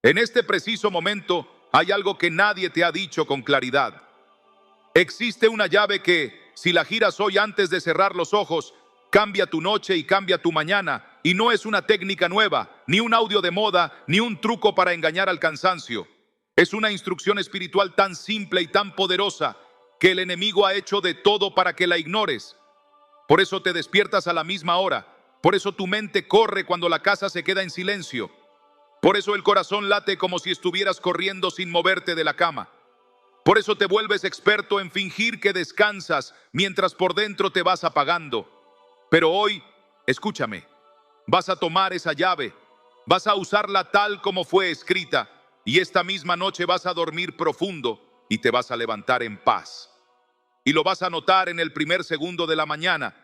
En este preciso momento hay algo que nadie te ha dicho con claridad. Existe una llave que, si la giras hoy antes de cerrar los ojos, cambia tu noche y cambia tu mañana. Y no es una técnica nueva, ni un audio de moda, ni un truco para engañar al cansancio. Es una instrucción espiritual tan simple y tan poderosa que el enemigo ha hecho de todo para que la ignores. Por eso te despiertas a la misma hora. Por eso tu mente corre cuando la casa se queda en silencio. Por eso el corazón late como si estuvieras corriendo sin moverte de la cama. Por eso te vuelves experto en fingir que descansas mientras por dentro te vas apagando. Pero hoy, escúchame, vas a tomar esa llave, vas a usarla tal como fue escrita, y esta misma noche vas a dormir profundo y te vas a levantar en paz. Y lo vas a notar en el primer segundo de la mañana,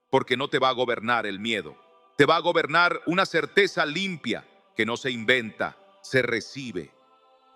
porque no te va a gobernar el miedo. Te va a gobernar una certeza limpia que no se inventa, se recibe.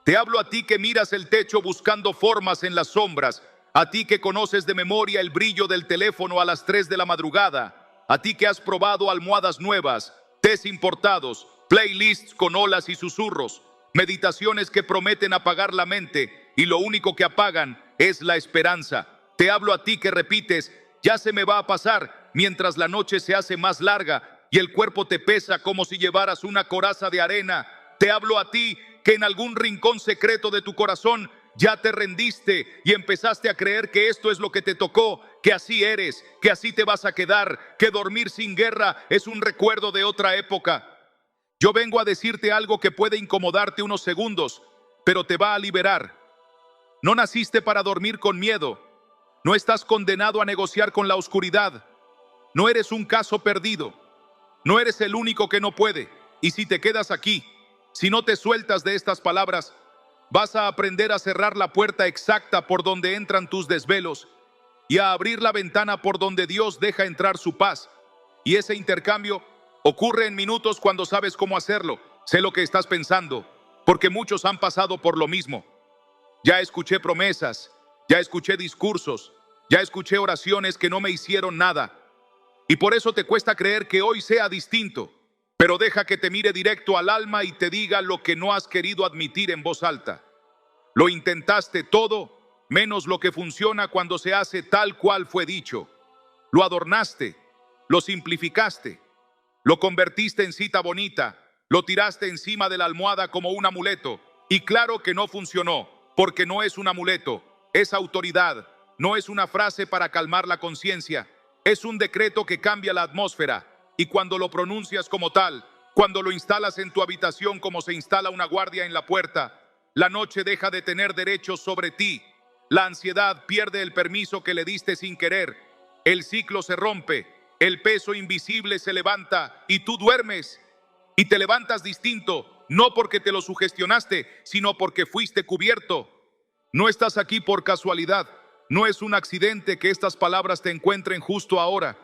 Te hablo a ti que miras el techo buscando formas en las sombras, a ti que conoces de memoria el brillo del teléfono a las 3 de la madrugada, a ti que has probado almohadas nuevas, tés importados, playlists con olas y susurros, meditaciones que prometen apagar la mente y lo único que apagan es la esperanza. Te hablo a ti que repites, ya se me va a pasar, mientras la noche se hace más larga y el cuerpo te pesa como si llevaras una coraza de arena. Te hablo a ti que en algún rincón secreto de tu corazón ya te rendiste y empezaste a creer que esto es lo que te tocó, que así eres, que así te vas a quedar, que dormir sin guerra es un recuerdo de otra época. Yo vengo a decirte algo que puede incomodarte unos segundos, pero te va a liberar. No naciste para dormir con miedo. No estás condenado a negociar con la oscuridad. No eres un caso perdido. No eres el único que no puede. Y si te quedas aquí, si no te sueltas de estas palabras, vas a aprender a cerrar la puerta exacta por donde entran tus desvelos y a abrir la ventana por donde Dios deja entrar su paz. Y ese intercambio ocurre en minutos cuando sabes cómo hacerlo. Sé lo que estás pensando, porque muchos han pasado por lo mismo. Ya escuché promesas, ya escuché discursos, ya escuché oraciones que no me hicieron nada. Y por eso te cuesta creer que hoy sea distinto. Pero deja que te mire directo al alma y te diga lo que no has querido admitir en voz alta. Lo intentaste todo, menos lo que funciona cuando se hace tal cual fue dicho. Lo adornaste, lo simplificaste, lo convertiste en cita bonita, lo tiraste encima de la almohada como un amuleto. Y claro que no funcionó, porque no es un amuleto, es autoridad, no es una frase para calmar la conciencia. Es un decreto que cambia la atmósfera y cuando lo pronuncias como tal, cuando lo instalas en tu habitación como se instala una guardia en la puerta, la noche deja de tener derechos sobre ti. La ansiedad pierde el permiso que le diste sin querer. El ciclo se rompe, el peso invisible se levanta y tú duermes. Y te levantas distinto, no porque te lo sugestionaste, sino porque fuiste cubierto. No estás aquí por casualidad. No es un accidente que estas palabras te encuentren justo ahora.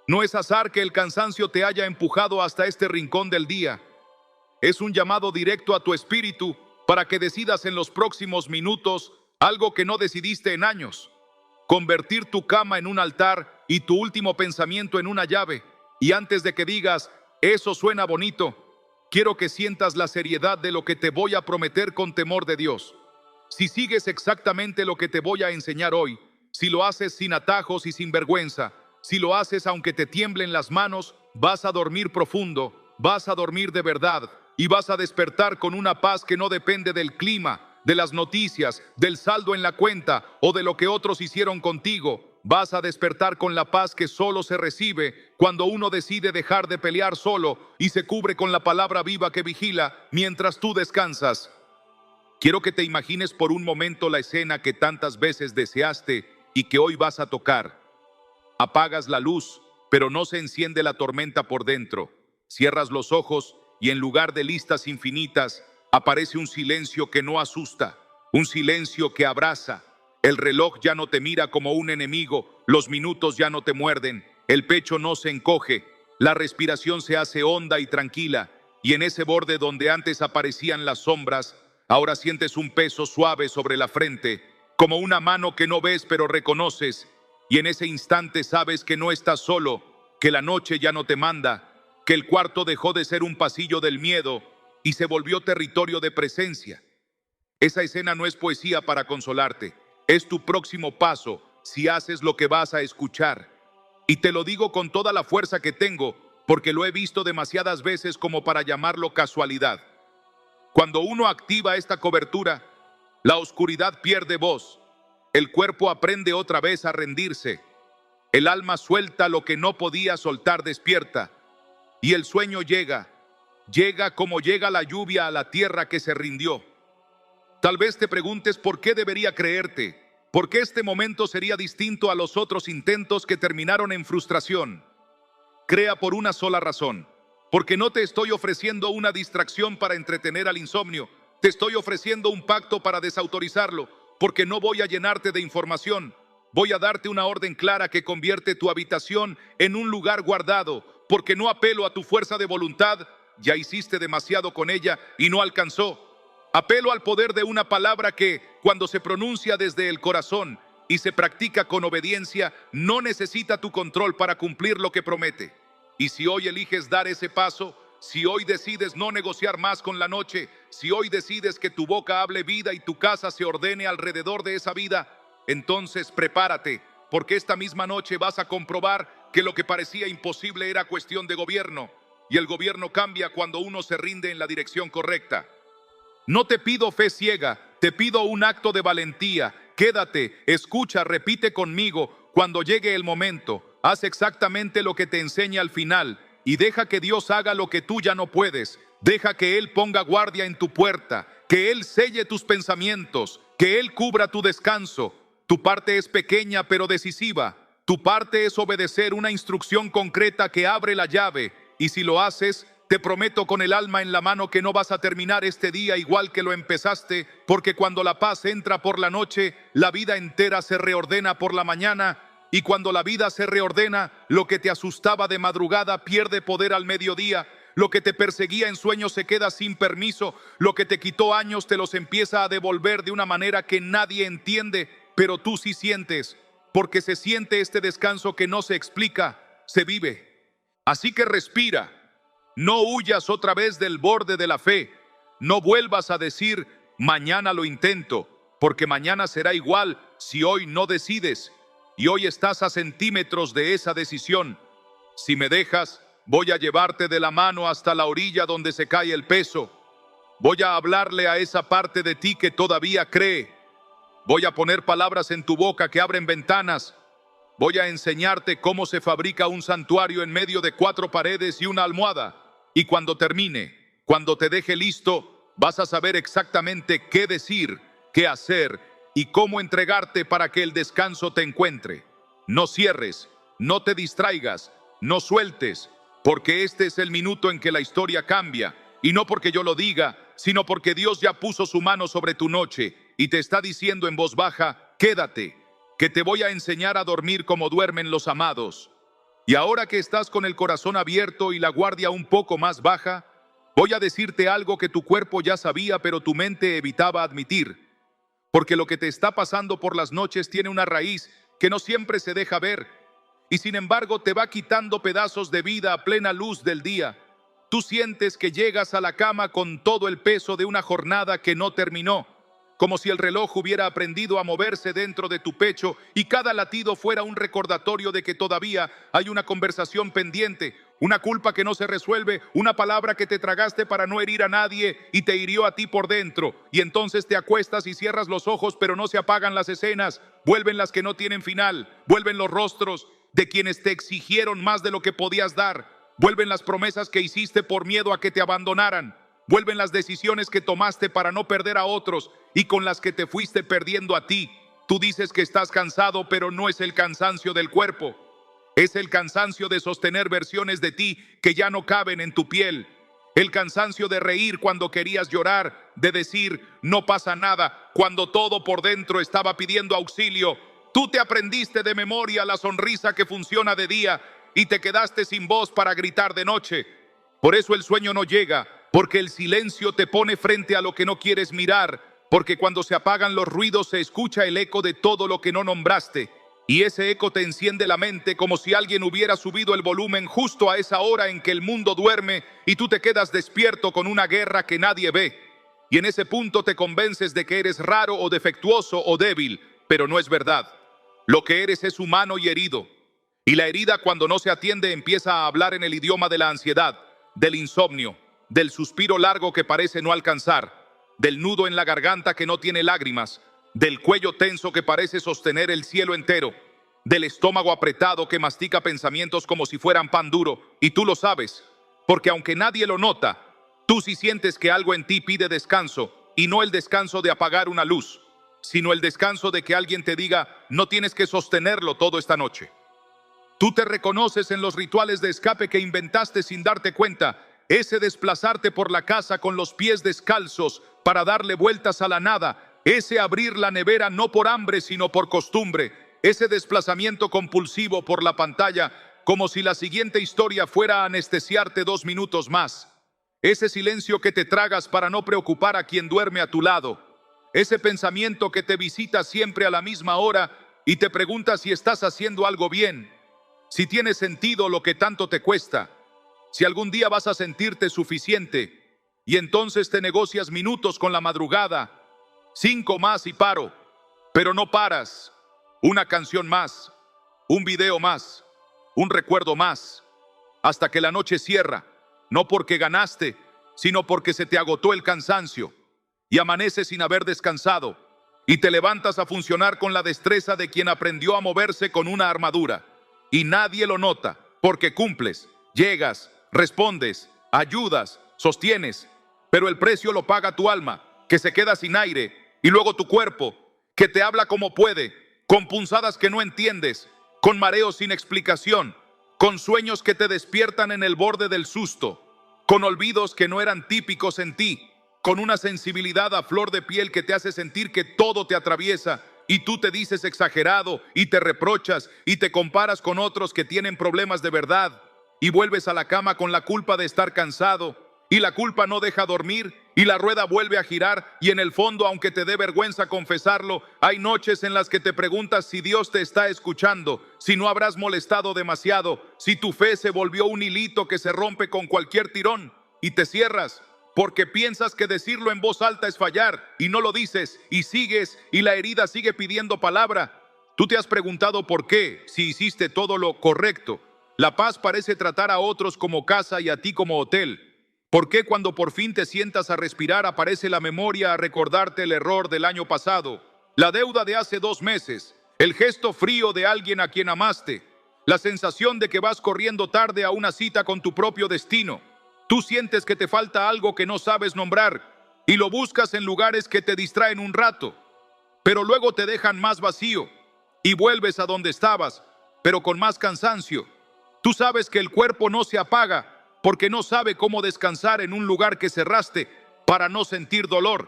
No es azar que el cansancio te haya empujado hasta este rincón del día. Es un llamado directo a tu espíritu para que decidas en los próximos minutos algo que no decidiste en años. Convertir tu cama en un altar y tu último pensamiento en una llave. Y antes de que digas, eso suena bonito, quiero que sientas la seriedad de lo que te voy a prometer con temor de Dios. Si sigues exactamente lo que te voy a enseñar hoy, si lo haces sin atajos y sin vergüenza, si lo haces aunque te tiemblen las manos, vas a dormir profundo, vas a dormir de verdad y vas a despertar con una paz que no depende del clima, de las noticias, del saldo en la cuenta o de lo que otros hicieron contigo. Vas a despertar con la paz que solo se recibe cuando uno decide dejar de pelear solo y se cubre con la palabra viva que vigila mientras tú descansas. Quiero que te imagines por un momento la escena que tantas veces deseaste y que hoy vas a tocar. Apagas la luz, pero no se enciende la tormenta por dentro. Cierras los ojos y en lugar de listas infinitas, aparece un silencio que no asusta, un silencio que abraza. El reloj ya no te mira como un enemigo, los minutos ya no te muerden, el pecho no se encoge, la respiración se hace honda y tranquila, y en ese borde donde antes aparecían las sombras, ahora sientes un peso suave sobre la frente, como una mano que no ves pero reconoces, y en ese instante sabes que no estás solo, que la noche ya no te manda, que el cuarto dejó de ser un pasillo del miedo y se volvió territorio de presencia. Esa escena no es poesía para consolarte, es tu próximo paso si haces lo que vas a escuchar. Y te lo digo con toda la fuerza que tengo, porque lo he visto demasiadas veces como para llamarlo casualidad. Cuando uno activa esta cobertura, la oscuridad pierde voz, el cuerpo aprende otra vez a rendirse, el alma suelta lo que no podía soltar despierta, y el sueño llega como llega la lluvia a la tierra que se rindió. Tal vez te preguntes por qué debería creerte, por qué este momento sería distinto a los otros intentos que terminaron en frustración. Crea por una sola razón, porque no te estoy ofreciendo una distracción para entretener al insomnio, te estoy ofreciendo un pacto para desautorizarlo, porque no voy a llenarte de información, voy a darte una orden clara que convierte tu habitación en un lugar guardado, porque no apelo a tu fuerza de voluntad, ya hiciste demasiado con ella y no alcanzó. Apelo al poder de una palabra que, cuando se pronuncia desde el corazón y se practica con obediencia, no necesita tu control para cumplir lo que promete. Y si hoy eliges dar ese paso, si hoy decides no negociar más con la noche, si hoy decides que tu boca hable vida y tu casa se ordene alrededor de esa vida, entonces prepárate, porque esta misma noche vas a comprobar que lo que parecía imposible era cuestión de gobierno, y el gobierno cambia cuando uno se rinde en la dirección correcta. No te pido fe ciega, te pido un acto de valentía. Quédate, escucha, repite conmigo. Cuando llegue el momento, haz exactamente lo que te enseña al final y deja que Dios haga lo que tú ya no puedes. Deja que Él ponga guardia en tu puerta, que Él selle tus pensamientos, que Él cubra tu descanso. Tu parte es pequeña pero decisiva. Tu parte es obedecer una instrucción concreta que abre la llave. Y si lo haces, te prometo con el alma en la mano que no vas a terminar este día igual que lo empezaste, porque cuando la paz entra por la noche, la vida entera se reordena por la mañana, y cuando la vida se reordena, lo que te asustaba de madrugada pierde poder al mediodía, lo que te perseguía en sueños se queda sin permiso, lo que te quitó años te los empieza a devolver de una manera que nadie entiende, pero tú sí sientes, porque se siente este descanso que no se explica, se vive. Así que respira. No huyas otra vez del borde de la fe. No vuelvas a decir, mañana lo intento, porque mañana será igual si hoy no decides. Y hoy estás a centímetros de esa decisión. Si me dejas, voy a llevarte de la mano hasta la orilla donde se cae el peso. Voy a hablarle a esa parte de ti que todavía cree. Voy a poner palabras en tu boca que abren ventanas. Voy a enseñarte cómo se fabrica un santuario en medio de 4 paredes y una almohada. Y cuando termine, cuando te deje listo, vas a saber exactamente qué decir, qué hacer y cómo entregarte para que el descanso te encuentre. No cierres, no te distraigas, no sueltes, porque este es el minuto en que la historia cambia. Y no porque yo lo diga, sino porque Dios ya puso su mano sobre tu noche y te está diciendo en voz baja, quédate, que te voy a enseñar a dormir como duermen los amados. Y ahora que estás con el corazón abierto y la guardia un poco más baja, voy a decirte algo que tu cuerpo ya sabía, pero tu mente evitaba admitir. Porque lo que te está pasando por las noches tiene una raíz que no siempre se deja ver, y sin embargo te va quitando pedazos de vida a plena luz del día. Tú sientes que llegas a la cama con todo el peso de una jornada que no terminó, como si el reloj hubiera aprendido a moverse dentro de tu pecho y cada latido fuera un recordatorio de que todavía hay una conversación pendiente, una culpa que no se resuelve, una palabra que te tragaste para no herir a nadie y te hirió a ti por dentro. Y entonces te acuestas y cierras los ojos, pero no se apagan las escenas, vuelven las que no tienen final, vuelven los rostros de quienes te exigieron más de lo que podías dar, vuelven las promesas que hiciste por miedo a que te abandonaran, vuelven las decisiones que tomaste para no perder a otros y con las que te fuiste perdiendo a ti. Tú dices que estás cansado, pero no es el cansancio del cuerpo. Es el cansancio de sostener versiones de ti que ya no caben en tu piel. El cansancio de reír cuando querías llorar, de decir no pasa nada cuando todo por dentro estaba pidiendo auxilio. Tú te aprendiste de memoria la sonrisa que funciona de día y te quedaste sin voz para gritar de noche. Por eso el sueño no llega, porque el silencio te pone frente a lo que no quieres mirar, porque cuando se apagan los ruidos se escucha el eco de todo lo que no nombraste. Y ese eco te enciende la mente como si alguien hubiera subido el volumen justo a esa hora en que el mundo duerme y tú te quedas despierto con una guerra que nadie ve. Y en ese punto te convences de que eres raro o defectuoso o débil, pero no es verdad. Lo que eres es humano y herido. Y la herida, cuando no se atiende, empieza a hablar en el idioma de la ansiedad, del insomnio, del suspiro largo que parece no alcanzar, del nudo en la garganta que no tiene lágrimas, del cuello tenso que parece sostener el cielo entero, del estómago apretado que mastica pensamientos como si fueran pan duro, y tú lo sabes, porque aunque nadie lo nota, tú sí sientes que algo en ti pide descanso, y no el descanso de apagar una luz, sino el descanso de que alguien te diga, no tienes que sostenerlo todo esta noche. Tú te reconoces en los rituales de escape que inventaste sin darte cuenta, ese desplazarte por la casa con los pies descalzos para darle vueltas a la nada, ese abrir la nevera no por hambre sino por costumbre, ese desplazamiento compulsivo por la pantalla como si la siguiente historia fuera a anestesiarte 2 minutos más, ese silencio que te tragas para no preocupar a quien duerme a tu lado, ese pensamiento que te visita siempre a la misma hora y te pregunta si estás haciendo algo bien, si tiene sentido lo que tanto te cuesta, si algún día vas a sentirte suficiente, y entonces te negocias minutos con la madrugada, 5 más y paro, pero no paras, una canción más, un video más, un recuerdo más, hasta que la noche cierra, no porque ganaste, sino porque se te agotó el cansancio, y amaneces sin haber descansado, y te levantas a funcionar con la destreza de quien aprendió a moverse con una armadura. Y nadie lo nota, porque cumples, llegas, respondes, ayudas, sostienes, pero el precio lo paga tu alma, que se queda sin aire, y luego tu cuerpo, que te habla como puede, con punzadas que no entiendes, con mareos sin explicación, con sueños que te despiertan en el borde del susto, con olvidos que no eran típicos en ti, con una sensibilidad a flor de piel que te hace sentir que todo te atraviesa, y tú te dices exagerado y te reprochas y te comparas con otros que tienen problemas de verdad y vuelves a la cama con la culpa de estar cansado y la culpa no deja dormir y la rueda vuelve a girar y en el fondo, aunque te dé vergüenza confesarlo, hay noches en las que te preguntas si Dios te está escuchando, si no habrás molestado demasiado, si tu fe se volvió un hilito que se rompe con cualquier tirón y te cierras. Porque piensas que decirlo en voz alta es fallar y no lo dices y sigues y la herida sigue pidiendo palabra. Tú te has preguntado por qué, si hiciste todo lo correcto. La paz parece tratar a otros como casa y a ti como hotel. ¿Por qué cuando por fin te sientas a respirar aparece la memoria a recordarte el error del año pasado, la deuda de hace 2 meses, el gesto frío de alguien a quien amaste, la sensación de que vas corriendo tarde a una cita con tu propio destino? Tú sientes que te falta algo que no sabes nombrar y lo buscas en lugares que te distraen un rato, pero luego te dejan más vacío y vuelves a donde estabas, pero con más cansancio. Tú sabes que el cuerpo no se apaga porque no sabe cómo descansar en un lugar que cerraste para no sentir dolor.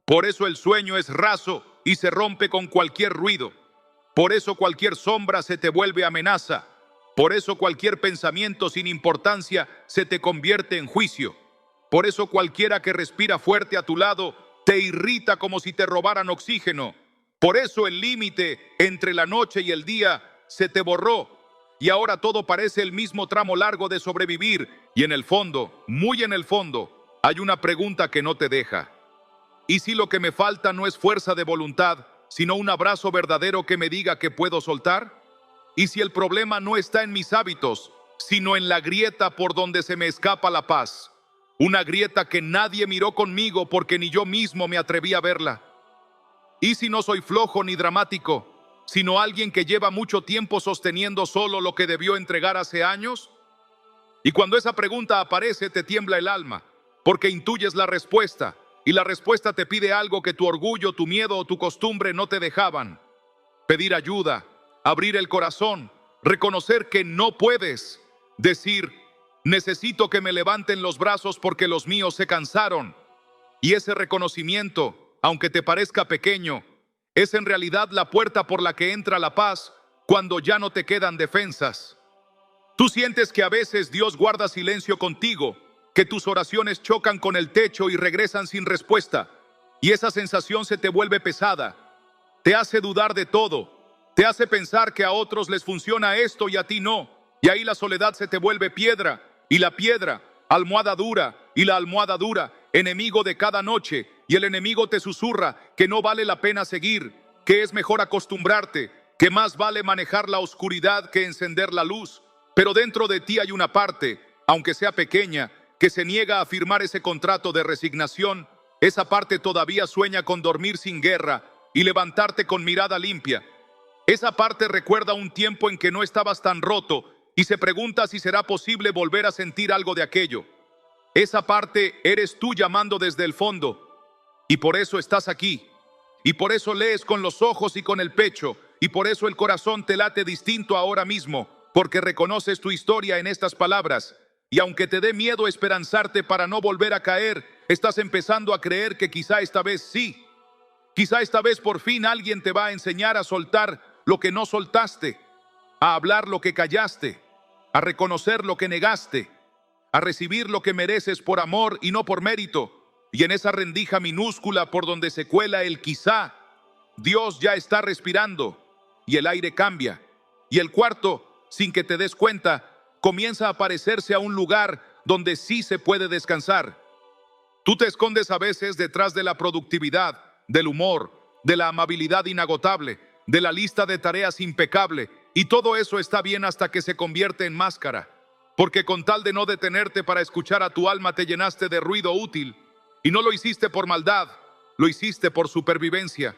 Por eso el sueño es raso y se rompe con cualquier ruido. Por eso cualquier sombra se te vuelve amenaza. Por eso cualquier pensamiento sin importancia se te convierte en juicio. Por eso cualquiera que respira fuerte a tu lado te irrita como si te robaran oxígeno. Por eso el límite entre la noche y el día se te borró. Y ahora todo parece el mismo tramo largo de sobrevivir. Y en el fondo, muy en el fondo, hay una pregunta que no te deja. ¿Y si lo que me falta no es fuerza de voluntad, sino un abrazo verdadero que me diga que puedo soltar? ¿Y si el problema no está en mis hábitos, sino en la grieta por donde se me escapa la paz? Una grieta que nadie miró conmigo porque ni yo mismo me atreví a verla. ¿Y si no soy flojo ni dramático, sino alguien que lleva mucho tiempo sosteniendo solo lo que debió entregar hace años? Y cuando esa pregunta aparece te tiembla el alma, porque intuyes la respuesta, y la respuesta te pide algo que tu orgullo, tu miedo o tu costumbre no te dejaban. Pedir ayuda, abrir el corazón, reconocer que no puedes, decir, necesito que me levanten los brazos porque los míos se cansaron. Y ese reconocimiento, aunque te parezca pequeño, es en realidad la puerta por la que entra la paz cuando ya no te quedan defensas. Tú sientes que a veces Dios guarda silencio contigo, que tus oraciones chocan con el techo y regresan sin respuesta, y esa sensación se te vuelve pesada, te hace dudar de todo. Te hace pensar que a otros les funciona esto y a ti no. Y ahí la soledad se te vuelve piedra, y la piedra, almohada dura, y la almohada dura, enemigo de cada noche. Y el enemigo te susurra que no vale la pena seguir, que es mejor acostumbrarte, que más vale manejar la oscuridad que encender la luz. Pero dentro de ti hay una parte, aunque sea pequeña, que se niega a firmar ese contrato de resignación. Esa parte todavía sueña con dormir sin guerra y levantarte con mirada limpia. Esa parte recuerda un tiempo en que no estabas tan roto y se pregunta si será posible volver a sentir algo de aquello. Esa parte eres tú llamando desde el fondo, y por eso estás aquí, y por eso lees con los ojos y con el pecho, y por eso el corazón te late distinto ahora mismo, porque reconoces tu historia en estas palabras. Y aunque te dé miedo esperanzarte para no volver a caer, estás empezando a creer que quizá esta vez sí. Quizá esta vez por fin alguien te va a enseñar a soltar lo que no soltaste, a hablar lo que callaste, a reconocer lo que negaste, a recibir lo que mereces por amor y no por mérito. Y en esa rendija minúscula por donde se cuela el quizá, Dios ya está respirando y el aire cambia. Y el cuarto, sin que te des cuenta, comienza a parecerse a un lugar donde sí se puede descansar. Tú te escondes a veces detrás de la productividad, del humor, de la amabilidad inagotable, de la lista de tareas impecable, y todo eso está bien hasta que se convierte en máscara, porque con tal de no detenerte para escuchar a tu alma te llenaste de ruido útil, y no lo hiciste por maldad, lo hiciste por supervivencia.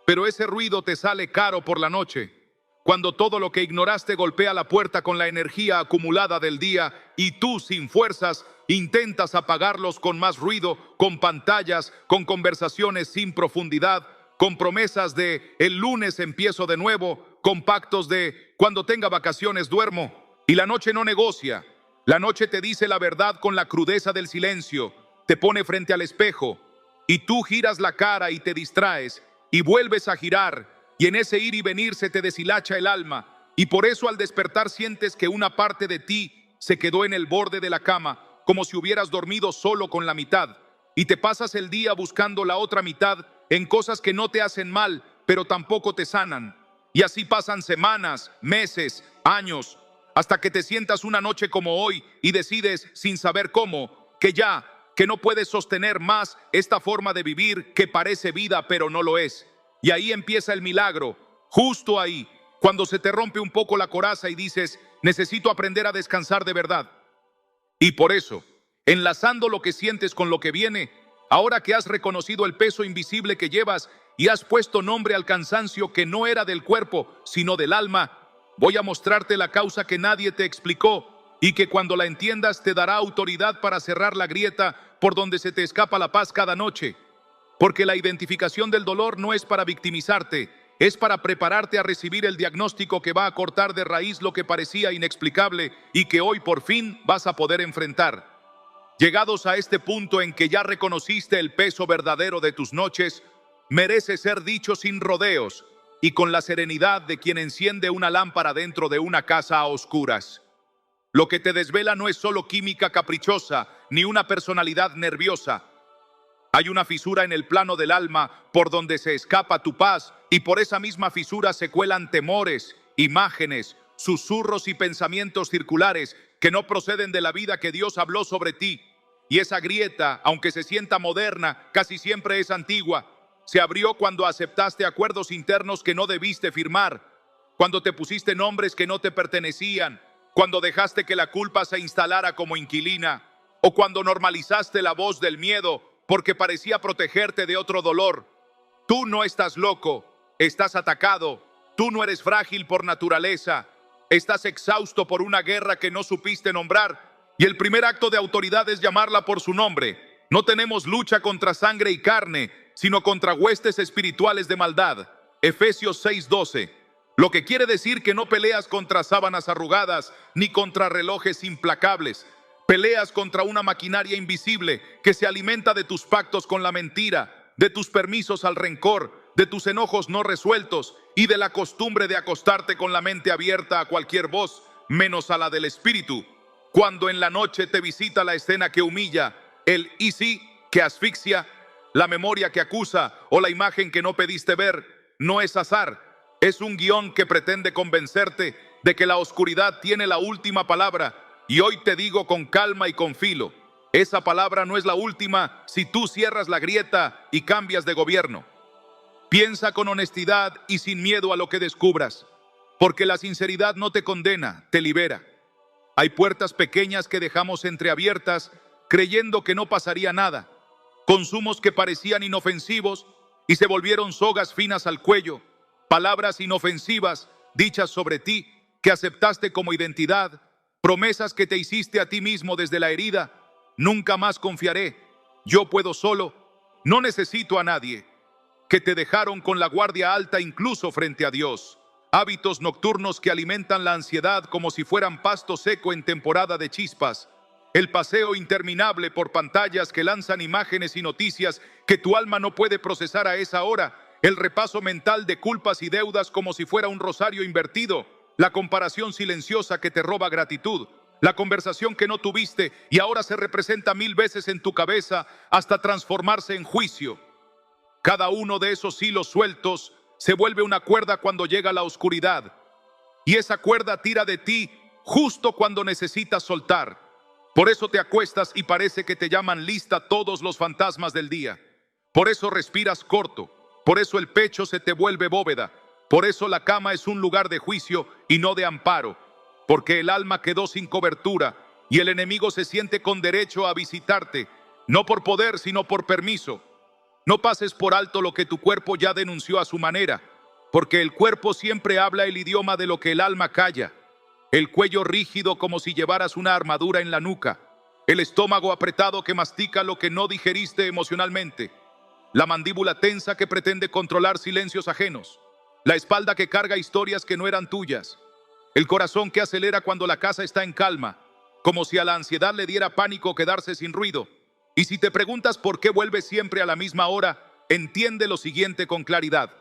Pero ese ruido te sale caro por la noche, cuando todo lo que ignoraste golpea la puerta con la energía acumulada del día y tú, sin fuerzas, intentas apagarlos con más ruido, con pantallas, con conversaciones sin profundidad, con promesas de el lunes empiezo de nuevo, con pactos de cuando tenga vacaciones duermo. Y la noche no negocia. La noche te dice la verdad con la crudeza del silencio, te pone frente al espejo y tú giras la cara y te distraes y vuelves a girar. Y en ese ir y venir se te deshilacha el alma, y por eso al despertar sientes que una parte de ti se quedó en el borde de la cama, como si hubieras dormido solo con la mitad, y te pasas el día buscando la otra mitad en cosas que no te hacen mal, pero tampoco te sanan. Y así pasan semanas, meses, años, hasta que te sientas una noche como hoy y decides, sin saber cómo, que no puedes sostener más esta forma de vivir que parece vida pero no lo es. Y ahí empieza el milagro, justo ahí, cuando se te rompe un poco la coraza y dices, necesito aprender a descansar de verdad. Y por eso, enlazando lo que sientes con lo que viene, ahora que has reconocido el peso invisible que llevas y has puesto nombre al cansancio que no era del cuerpo, sino del alma, voy a mostrarte la causa que nadie te explicó y que cuando la entiendas te dará autoridad para cerrar la grieta por donde se te escapa la paz cada noche. Porque la identificación del dolor no es para victimizarte, es para prepararte a recibir el diagnóstico que va a cortar de raíz lo que parecía inexplicable y que hoy por fin vas a poder enfrentar. Llegados a este punto en que ya reconociste el peso verdadero de tus noches, merece ser dicho sin rodeos y con la serenidad de quien enciende una lámpara dentro de una casa a oscuras. Lo que te desvela no es solo química caprichosa ni una personalidad nerviosa. Hay una fisura en el plano del alma por donde se escapa tu paz y por esa misma fisura se cuelan temores, imágenes, susurros y pensamientos circulares que no proceden de la vida que Dios habló sobre ti. Y esa grieta, aunque se sienta moderna, casi siempre es antigua. Se abrió cuando aceptaste acuerdos internos que no debiste firmar, cuando te pusiste nombres que no te pertenecían, cuando dejaste que la culpa se instalara como inquilina, o cuando normalizaste la voz del miedo porque parecía protegerte de otro dolor. Tú no estás loco, estás atacado. Tú no eres frágil por naturaleza. Estás exhausto por una guerra que no supiste nombrar. Y el primer acto de autoridad es llamarla por su nombre. No tenemos lucha contra sangre y carne, sino contra huestes espirituales de maldad. Efesios 6:12. Lo que quiere decir que no peleas contra sábanas arrugadas ni contra relojes implacables. Peleas contra una maquinaria invisible que se alimenta de tus pactos con la mentira, de tus permisos al rencor, de tus enojos no resueltos y de la costumbre de acostarte con la mente abierta a cualquier voz, menos a la del espíritu. Cuando en la noche te visita la escena que humilla, el y sí que asfixia, la memoria que acusa o la imagen que no pediste ver, no es azar. Es un guión que pretende convencerte de que la oscuridad tiene la última palabra. Y hoy te digo con calma y con filo, esa palabra no es la última si tú cierras la grieta y cambias de gobierno. Piensa con honestidad y sin miedo a lo que descubras, porque la sinceridad no te condena, te libera. Hay puertas pequeñas que dejamos entreabiertas creyendo que no pasaría nada, consumos que parecían inofensivos y se volvieron sogas finas al cuello, palabras inofensivas dichas sobre ti que aceptaste como identidad, promesas que te hiciste a ti mismo desde la herida. Nunca más confiaré, yo puedo solo, no necesito a nadie. Que te dejaron con la guardia alta incluso frente a Dios. Hábitos nocturnos que alimentan la ansiedad como si fueran pasto seco en temporada de chispas. El paseo interminable por pantallas que lanzan imágenes y noticias que tu alma no puede procesar a esa hora. El repaso mental de culpas y deudas como si fuera un rosario invertido. La comparación silenciosa que te roba gratitud. La conversación que no tuviste y ahora se representa 1000 veces en tu cabeza hasta transformarse en juicio. Cada uno de esos hilos sueltos se vuelve una cuerda cuando llega la oscuridad. Y esa cuerda tira de ti justo cuando necesitas soltar. Por eso te acuestas y parece que te llaman lista todos los fantasmas del día. Por eso respiras corto. Por eso el pecho se te vuelve bóveda. Por eso la cama es un lugar de juicio y no de amparo. Porque el alma quedó sin cobertura y el enemigo se siente con derecho a visitarte, no por poder, sino por permiso. No pases por alto lo que tu cuerpo ya denunció a su manera, porque el cuerpo siempre habla el idioma de lo que el alma calla. El cuello rígido como si llevaras una armadura en la nuca. El estómago apretado que mastica lo que no digeriste emocionalmente. La mandíbula tensa que pretende controlar silencios ajenos. La espalda que carga historias que no eran tuyas. El corazón que acelera cuando la casa está en calma, como si a la ansiedad le diera pánico quedarse sin ruido. Y si te preguntas por qué vuelves siempre a la misma hora, entiende lo siguiente con claridad.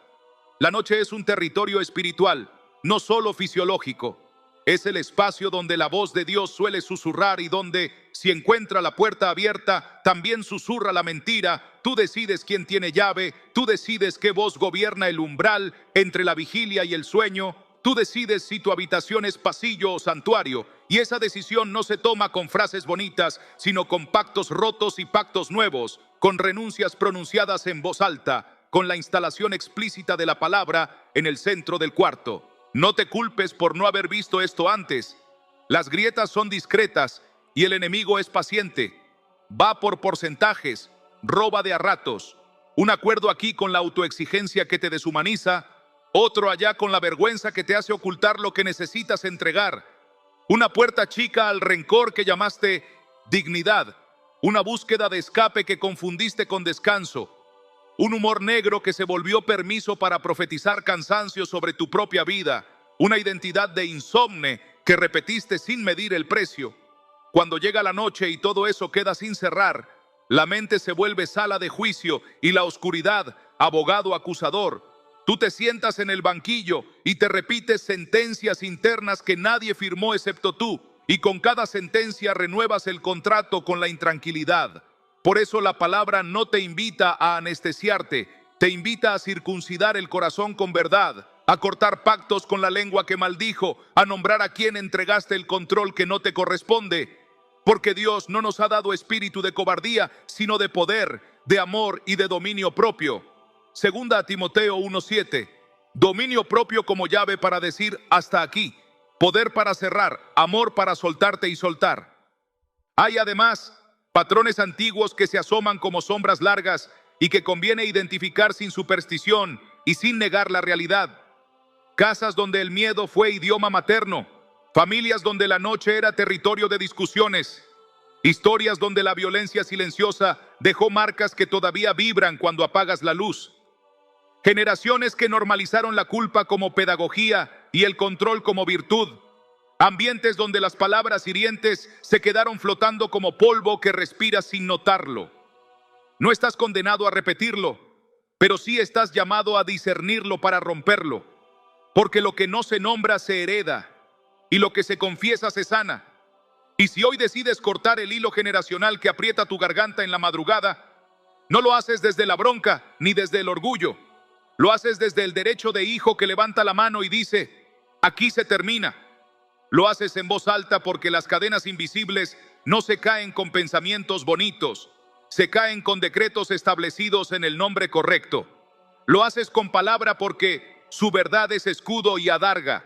La noche es un territorio espiritual, no solo fisiológico. Es el espacio donde la voz de Dios suele susurrar y donde, si encuentra la puerta abierta, también susurra la mentira. Tú decides quién tiene llave, tú decides qué voz gobierna el umbral entre la vigilia y el sueño. Tú decides si tu habitación es pasillo o santuario, y esa decisión no se toma con frases bonitas, sino con pactos rotos y pactos nuevos, con renuncias pronunciadas en voz alta, con la instalación explícita de la palabra en el centro del cuarto. No te culpes por no haber visto esto antes. Las grietas son discretas y el enemigo es paciente. Va por porcentajes, roba de a ratos. Un acuerdo aquí con la autoexigencia que te deshumaniza, otro allá con la vergüenza que te hace ocultar lo que necesitas entregar. Una puerta chica al rencor que llamaste dignidad. Una búsqueda de escape que confundiste con descanso. Un humor negro que se volvió permiso para profetizar cansancio sobre tu propia vida. Una identidad de insomne que repetiste sin medir el precio. Cuando llega la noche y todo eso queda sin cerrar, la mente se vuelve sala de juicio y la oscuridad, abogado acusador. Tú te sientas en el banquillo y te repites sentencias internas que nadie firmó excepto tú, y con cada sentencia renuevas el contrato con la intranquilidad. Por eso la palabra no te invita a anestesiarte, te invita a circuncidar el corazón con verdad, a cortar pactos con la lengua que maldijo, a nombrar a quien entregaste el control que no te corresponde. Porque Dios no nos ha dado espíritu de cobardía, sino de poder, de amor y de dominio propio. Segunda a Timoteo 1:7. Dominio propio como llave para decir hasta aquí. Poder para cerrar, amor para soltarte y soltar. Hay además patrones antiguos que se asoman como sombras largas y que conviene identificar sin superstición y sin negar la realidad. Casas donde el miedo fue idioma materno. Familias donde la noche era territorio de discusiones. Historias donde la violencia silenciosa dejó marcas que todavía vibran cuando apagas la luz. Generaciones que normalizaron la culpa como pedagogía y el control como virtud. Ambientes donde las palabras hirientes se quedaron flotando como polvo que respiras sin notarlo. No estás condenado a repetirlo, pero sí estás llamado a discernirlo para romperlo. Porque lo que no se nombra se hereda y lo que se confiesa se sana. Y si hoy decides cortar el hilo generacional que aprieta tu garganta en la madrugada, no lo haces desde la bronca ni desde el orgullo. Lo haces desde el derecho de hijo que levanta la mano y dice: aquí se termina. Lo haces en voz alta porque las cadenas invisibles no se caen con pensamientos bonitos, se caen con decretos establecidos en el nombre correcto. Lo haces con palabra porque su verdad es escudo y adarga.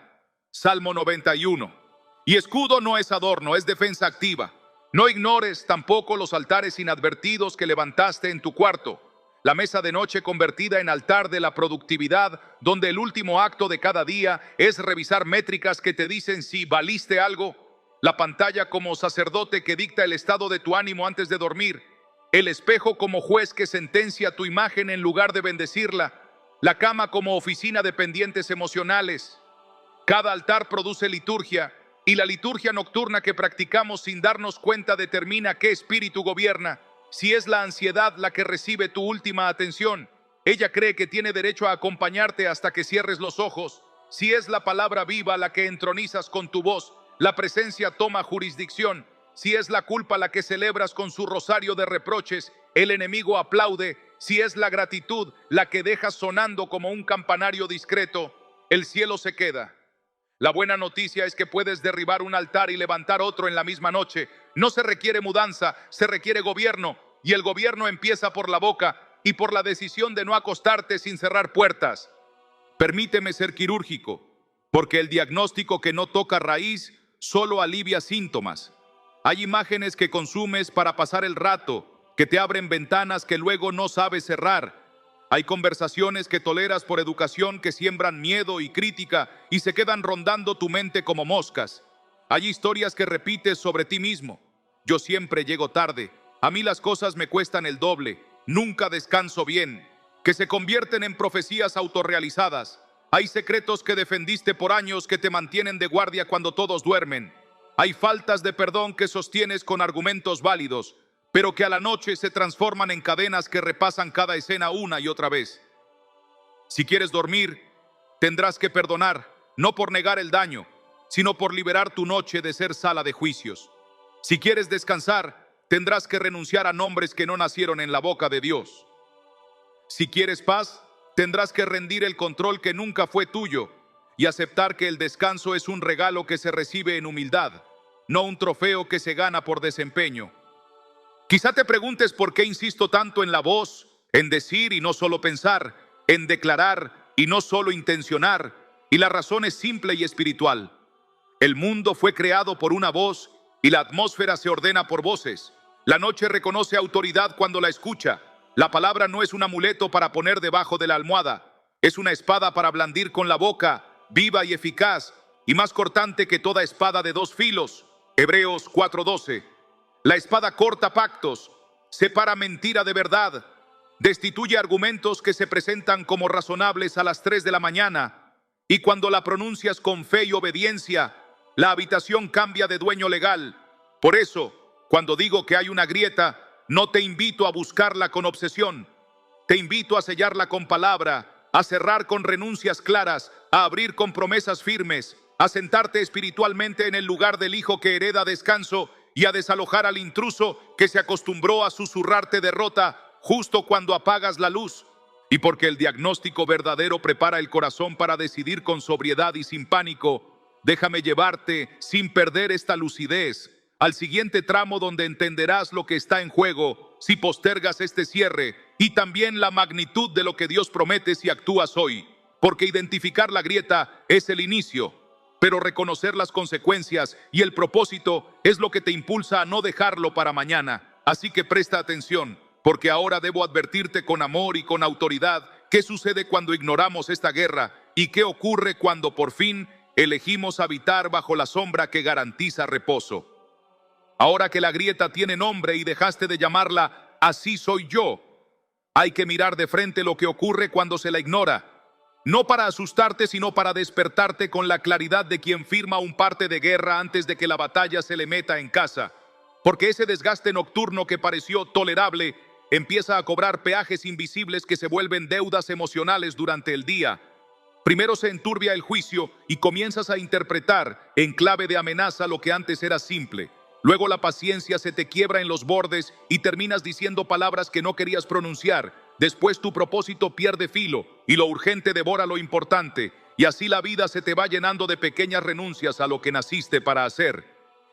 Salmo 91. Y escudo no es adorno, es defensa activa. No ignores tampoco los altares inadvertidos que levantaste en tu cuarto. La mesa de noche convertida en altar de la productividad, donde el último acto de cada día es revisar métricas que te dicen si valiste algo. La pantalla como sacerdote que dicta el estado de tu ánimo antes de dormir. El espejo como juez que sentencia tu imagen en lugar de bendecirla. La cama como oficina de pendientes emocionales. Cada altar produce liturgia, y la liturgia nocturna que practicamos sin darnos cuenta determina qué espíritu gobierna. Si es la ansiedad la que recibe tu última atención, ella cree que tiene derecho a acompañarte hasta que cierres los ojos. Si es la palabra viva la que entronizas con tu voz, la presencia toma jurisdicción. Si es la culpa la que celebras con su rosario de reproches, el enemigo aplaude. Si es la gratitud la que dejas sonando como un campanario discreto, el cielo se queda. La buena noticia es que puedes derribar un altar y levantar otro en la misma noche. No se requiere mudanza, se requiere gobierno. Y el gobierno empieza por la boca y por la decisión de no acostarte sin cerrar puertas. Permíteme ser quirúrgico, porque el diagnóstico que no toca raíz solo alivia síntomas. Hay imágenes que consumes para pasar el rato, que te abren ventanas que luego no sabes cerrar. Hay conversaciones que toleras por educación que siembran miedo y crítica y se quedan rondando tu mente como moscas. Hay historias que repites sobre ti mismo. Yo siempre llego tarde. A mí las cosas me cuestan el doble. Nunca descanso bien. Que se convierten en profecías autorrealizadas. Hay secretos que defendiste por años que te mantienen de guardia cuando todos duermen. Hay faltas de perdón que sostienes con argumentos válidos, pero que a la noche se transforman en cadenas que repasan cada escena una y otra vez. Si quieres dormir, tendrás que perdonar, no por negar el daño, sino por liberar tu noche de ser sala de juicios. Si quieres descansar, tendrás que renunciar a nombres que no nacieron en la boca de Dios. Si quieres paz, tendrás que rendir el control que nunca fue tuyo y aceptar que el descanso es un regalo que se recibe en humildad, no un trofeo que se gana por desempeño. Quizá te preguntes por qué insisto tanto en la voz, en decir y no solo pensar, en declarar y no solo intencionar, y la razón es simple y espiritual. El mundo fue creado por una voz y la atmósfera se ordena por voces. La noche reconoce autoridad cuando la escucha. La palabra no es un amuleto para poner debajo de la almohada, es una espada para blandir con la boca, viva y eficaz, y más cortante que toda espada de dos filos. Hebreos 4:12. La espada corta pactos, separa mentira de verdad, destituye argumentos que se presentan como razonables a las 3 de la mañana, y cuando la pronuncias con fe y obediencia, la habitación cambia de dueño legal. Por eso, cuando digo que hay una grieta, no te invito a buscarla con obsesión, te invito a sellarla con palabra, a cerrar con renuncias claras, a abrir con promesas firmes, a sentarte espiritualmente en el lugar del hijo que hereda descanso y a desalojar al intruso que se acostumbró a susurrarte derrota justo cuando apagas la luz. Y porque el diagnóstico verdadero prepara el corazón para decidir con sobriedad y sin pánico, déjame llevarte, sin perder esta lucidez, al siguiente tramo donde entenderás lo que está en juego si postergas este cierre y también la magnitud de lo que Dios promete si actúas hoy. Porque identificar la grieta es el inicio, pero reconocer las consecuencias y el propósito es lo que te impulsa a no dejarlo para mañana. Así que presta atención, porque ahora debo advertirte con amor y con autoridad qué sucede cuando ignoramos esta guerra y qué ocurre cuando por fin elegimos habitar bajo la sombra que garantiza reposo. Ahora que la grieta tiene nombre y dejaste de llamarla "así soy yo", hay que mirar de frente lo que ocurre cuando se la ignora. No para asustarte, sino para despertarte con la claridad de quien firma un parte de guerra antes de que la batalla se le meta en casa. Porque ese desgaste nocturno que pareció tolerable empieza a cobrar peajes invisibles que se vuelven deudas emocionales durante el día. Primero se enturbia el juicio y comienzas a interpretar en clave de amenaza lo que antes era simple. Luego la paciencia se te quiebra en los bordes y terminas diciendo palabras que no querías pronunciar. Después tu propósito pierde filo y lo urgente devora lo importante, y así la vida se te va llenando de pequeñas renuncias a lo que naciste para hacer.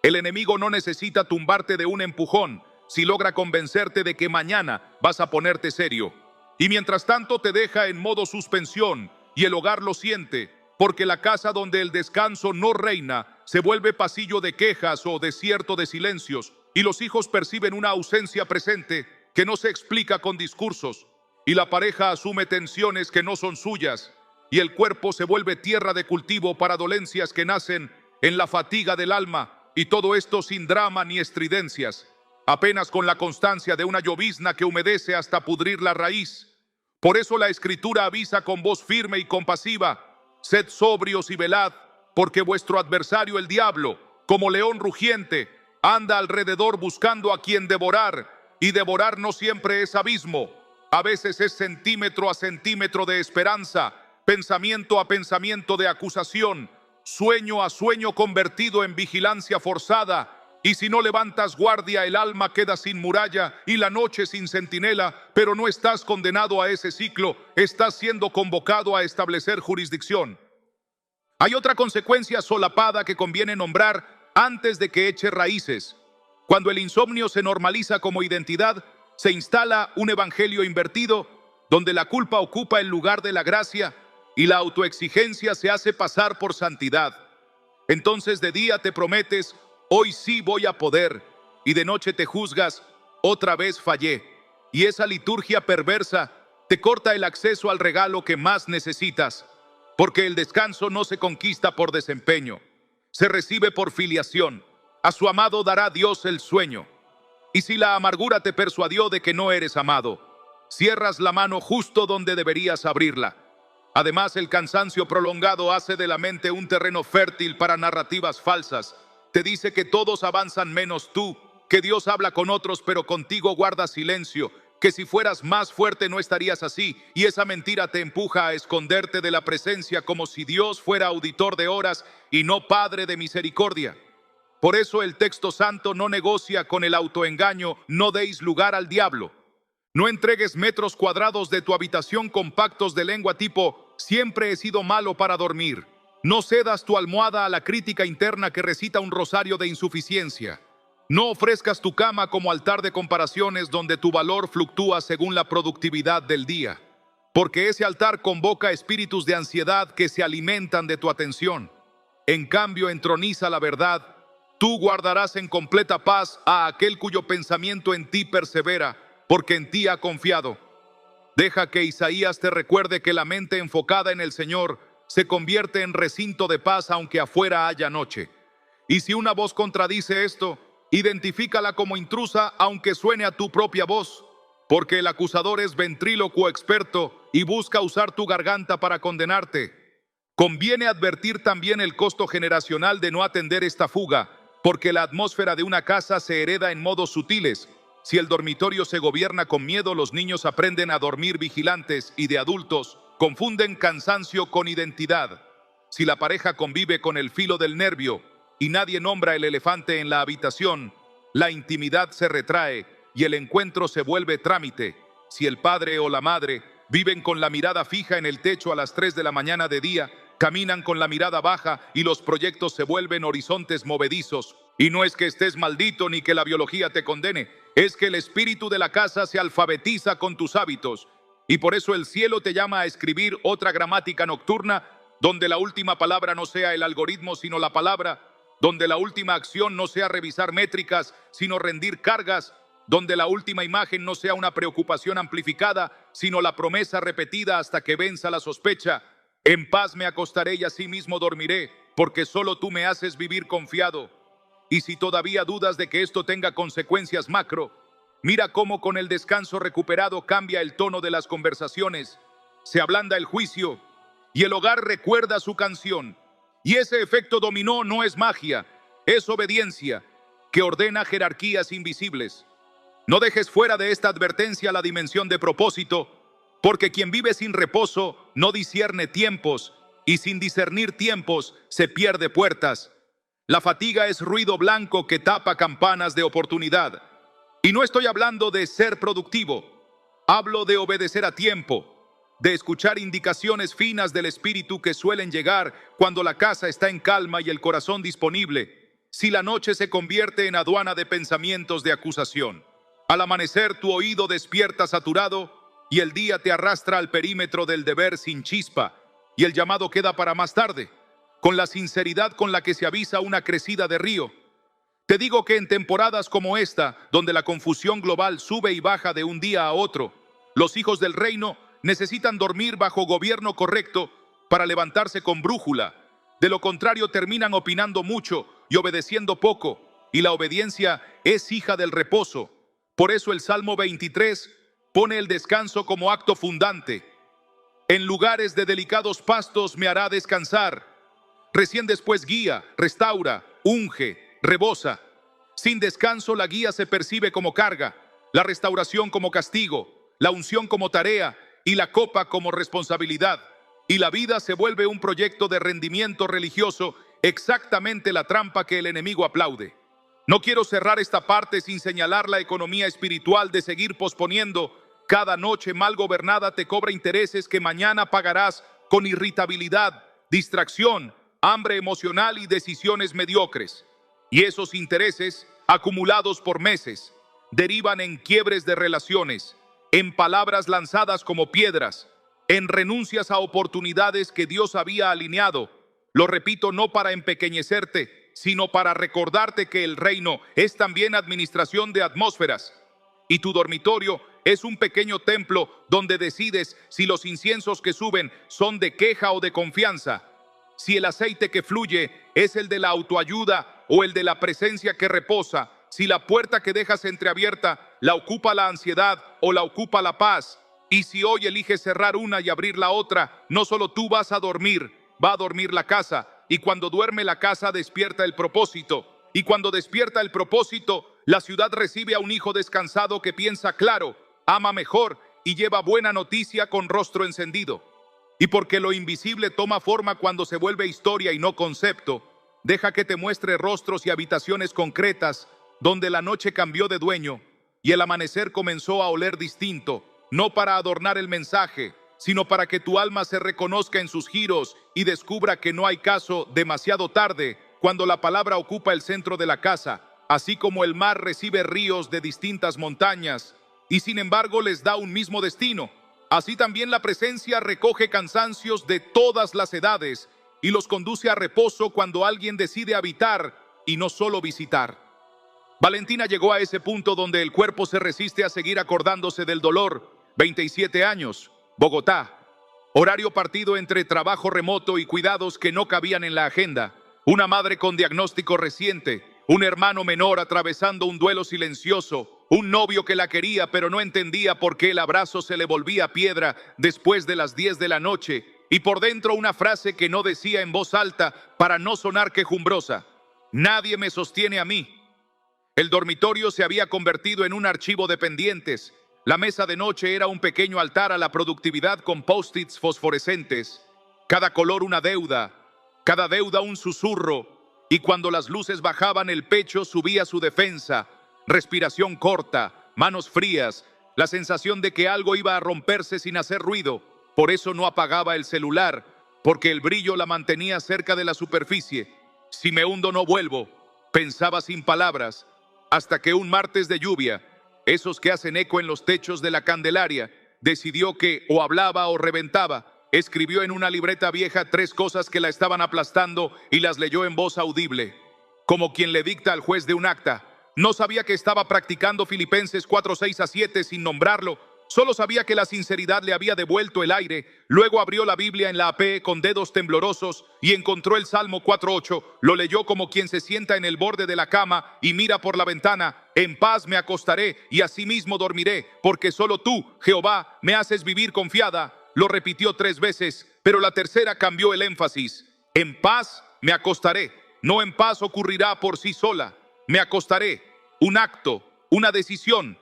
El enemigo no necesita tumbarte de un empujón si logra convencerte de que mañana vas a ponerte serio. Y mientras tanto te deja en modo suspensión y el hogar lo siente, porque la casa donde el descanso no reina se vuelve pasillo de quejas o desierto de silencios, y los hijos perciben una ausencia presente que no se explica con discursos, y la pareja asume tensiones que no son suyas, y el cuerpo se vuelve tierra de cultivo para dolencias que nacen en la fatiga del alma, y todo esto sin drama ni estridencias, apenas con la constancia de una llovizna que humedece hasta pudrir la raíz. Por eso la Escritura avisa con voz firme y compasiva: sed sobrios y velad, porque vuestro adversario el diablo, como león rugiente, anda alrededor buscando a quien devorar, y devorar no siempre es abismo, a veces es centímetro a centímetro de esperanza, pensamiento a pensamiento de acusación, sueño a sueño convertido en vigilancia forzada. Y si no levantas guardia, el alma queda sin muralla y la noche sin centinela, pero no estás condenado a ese ciclo, estás siendo convocado a establecer jurisdicción. Hay otra consecuencia solapada que conviene nombrar antes de que eche raíces. Cuando el insomnio se normaliza como identidad, se instala un evangelio invertido, donde la culpa ocupa el lugar de la gracia y la autoexigencia se hace pasar por santidad. Entonces de día te prometes: hoy sí voy a poder, y de noche te juzgas: otra vez fallé. Y esa liturgia perversa te corta el acceso al regalo que más necesitas, porque el descanso no se conquista por desempeño, se recibe por filiación. A su amado dará Dios el sueño. Y si la amargura te persuadió de que no eres amado, cierras la mano justo donde deberías abrirla. Además, el cansancio prolongado hace de la mente un terreno fértil para narrativas falsas. Te dice que todos avanzan menos tú, que Dios habla con otros pero contigo guarda silencio, que si fueras más fuerte no estarías así, y esa mentira te empuja a esconderte de la presencia como si Dios fuera auditor de horas y no Padre de misericordia. Por eso el texto santo no negocia con el autoengaño: no deis lugar al diablo. No entregues metros cuadrados de tu habitación con pactos de lengua tipo: siempre he sido malo para dormir. No cedas tu almohada a la crítica interna que recita un rosario de insuficiencia. No ofrezcas tu cama como altar de comparaciones donde tu valor fluctúa según la productividad del día, porque ese altar convoca espíritus de ansiedad que se alimentan de tu atención. En cambio, entroniza la verdad. Tú guardarás en completa paz a aquel cuyo pensamiento en ti persevera, porque en ti ha confiado. Deja que Isaías te recuerde que la mente enfocada en el Señor se convierte en recinto de paz aunque afuera haya noche. Y si una voz contradice esto, identifícala como intrusa aunque suene a tu propia voz, porque el acusador es ventrílocuo experto y busca usar tu garganta para condenarte. Conviene advertir también el costo generacional de no atender esta fuga, porque la atmósfera de una casa se hereda en modos sutiles. Si el dormitorio se gobierna con miedo, los niños aprenden a dormir vigilantes, y de adultos confunden cansancio con identidad. Si la pareja convive con el filo del nervio y nadie nombra el elefante en la habitación, la intimidad se retrae y el encuentro se vuelve trámite. Si el padre o la madre viven con la mirada fija en el techo a las 3 de la mañana de día, caminan con la mirada baja y los proyectos se vuelven horizontes movedizos. Y no es que estés maldito ni que la biología te condene, es que el espíritu de la casa se alfabetiza con tus hábitos. Y por eso el cielo te llama a escribir otra gramática nocturna, donde la última palabra no sea el algoritmo sino la palabra, donde la última acción no sea revisar métricas sino rendir cargas, donde la última imagen no sea una preocupación amplificada sino la promesa repetida hasta que venza la sospecha. En paz me acostaré y así mismo dormiré, porque solo tú me haces vivir confiado. Y si todavía dudas de que esto tenga consecuencias macro, mira cómo con el descanso recuperado cambia el tono de las conversaciones, se ablanda el juicio y el hogar recuerda su canción. Y ese efecto dominó no es magia, es obediencia que ordena jerarquías invisibles. No dejes fuera de esta advertencia la dimensión de propósito, porque quien vive sin reposo no discierne tiempos, y sin discernir tiempos se pierde puertas. La fatiga es ruido blanco que tapa campanas de oportunidad. Y no estoy hablando de ser productivo. Hablo de obedecer a tiempo, de escuchar indicaciones finas del espíritu que suelen llegar cuando la casa está en calma y el corazón disponible, si la noche se convierte en aduana de pensamientos de acusación. Al amanecer tu oído despierta saturado y el día te arrastra al perímetro del deber sin chispa y el llamado queda para más tarde, con la sinceridad con la que se avisa una crecida de río. Te digo que en temporadas como esta, donde la confusión global sube y baja de un día a otro, los hijos del reino necesitan dormir bajo gobierno correcto para levantarse con brújula. De lo contrario, terminan opinando mucho y obedeciendo poco, y la obediencia es hija del reposo. Por eso el Salmo 23 pone el descanso como acto fundante. En lugares de delicados pastos me hará descansar. Recién después guía, restaura, unge, rebosa. Sin descanso la guía se percibe como carga, la restauración como castigo, la unción como tarea y la copa como responsabilidad. Y la vida se vuelve un proyecto de rendimiento religioso, exactamente la trampa que el enemigo aplaude. No quiero cerrar esta parte sin señalar la economía espiritual de seguir posponiendo. Cada noche mal gobernada te cobra intereses que mañana pagarás con irritabilidad, distracción, hambre emocional y decisiones mediocres. Y esos intereses, acumulados por meses, derivan en quiebres de relaciones, en palabras lanzadas como piedras, en renuncias a oportunidades que Dios había alineado. Lo repito no para empequeñecerte, sino para recordarte que el reino es también administración de atmósferas. Y tu dormitorio es un pequeño templo donde decides si los inciensos que suben son de queja o de confianza, si el aceite que fluye es el de la autoayuda o el de la presencia que reposa, si la puerta que dejas entreabierta la ocupa la ansiedad o la ocupa la paz. Y si hoy eliges cerrar una y abrir la otra, no solo tú vas a dormir, va a dormir la casa. Y cuando duerme la casa despierta el propósito. Y cuando despierta el propósito, la ciudad recibe a un hijo descansado que piensa claro, ama mejor y lleva buena noticia con rostro encendido. Y porque lo invisible toma forma cuando se vuelve historia y no concepto, deja que te muestre rostros y habitaciones concretas donde la noche cambió de dueño y el amanecer comenzó a oler distinto, no para adornar el mensaje, sino para que tu alma se reconozca en sus giros y descubra que no hay caso demasiado tarde cuando la palabra ocupa el centro de la casa, así como el mar recibe ríos de distintas montañas y sin embargo les da un mismo destino. Así también la presencia recoge cansancios de todas las edades y los conduce a reposo cuando alguien decide habitar y no solo visitar. Valentina llegó a ese punto donde el cuerpo se resiste a seguir acordándose del dolor. 27 años, Bogotá. Horario partido entre trabajo remoto y cuidados que no cabían en la agenda. Una madre con diagnóstico reciente, un hermano menor atravesando un duelo silencioso, un novio que la quería pero no entendía por qué el abrazo se le volvía piedra después de las 10 de la noche, y por dentro una frase que no decía en voz alta para no sonar quejumbrosa: nadie me sostiene a mí. El dormitorio se había convertido en un archivo de pendientes. La mesa de noche era un pequeño altar a la productividad con post-its fosforescentes. Cada color una deuda, cada deuda un susurro. Y cuando las luces bajaban, el pecho subía su defensa. Respiración corta, manos frías, la sensación de que algo iba a romperse sin hacer ruido. Por eso no apagaba el celular, porque el brillo la mantenía cerca de la superficie. Si me hundo no vuelvo, pensaba sin palabras, hasta que un martes de lluvia, esos que hacen eco en los techos de la Candelaria, decidió que o hablaba o reventaba. Escribió en una libreta vieja 3 cosas que la estaban aplastando y las leyó en voz audible, como quien le dicta al juez de un acta. No sabía que estaba practicando Filipenses 4:6-7 sin nombrarlo. Solo sabía que la sinceridad le había devuelto el aire. Luego abrió la Biblia en la AP con dedos temblorosos y encontró el Salmo 4:8. Lo leyó como quien se sienta en el borde de la cama y mira por la ventana. En paz me acostaré y asimismo dormiré, porque solo tú, Jehová, me haces vivir confiada. Lo repitió 3 veces, pero la tercera cambió el énfasis. En paz me acostaré. No en paz ocurrirá por sí sola. Me acostaré. Un acto, una decisión.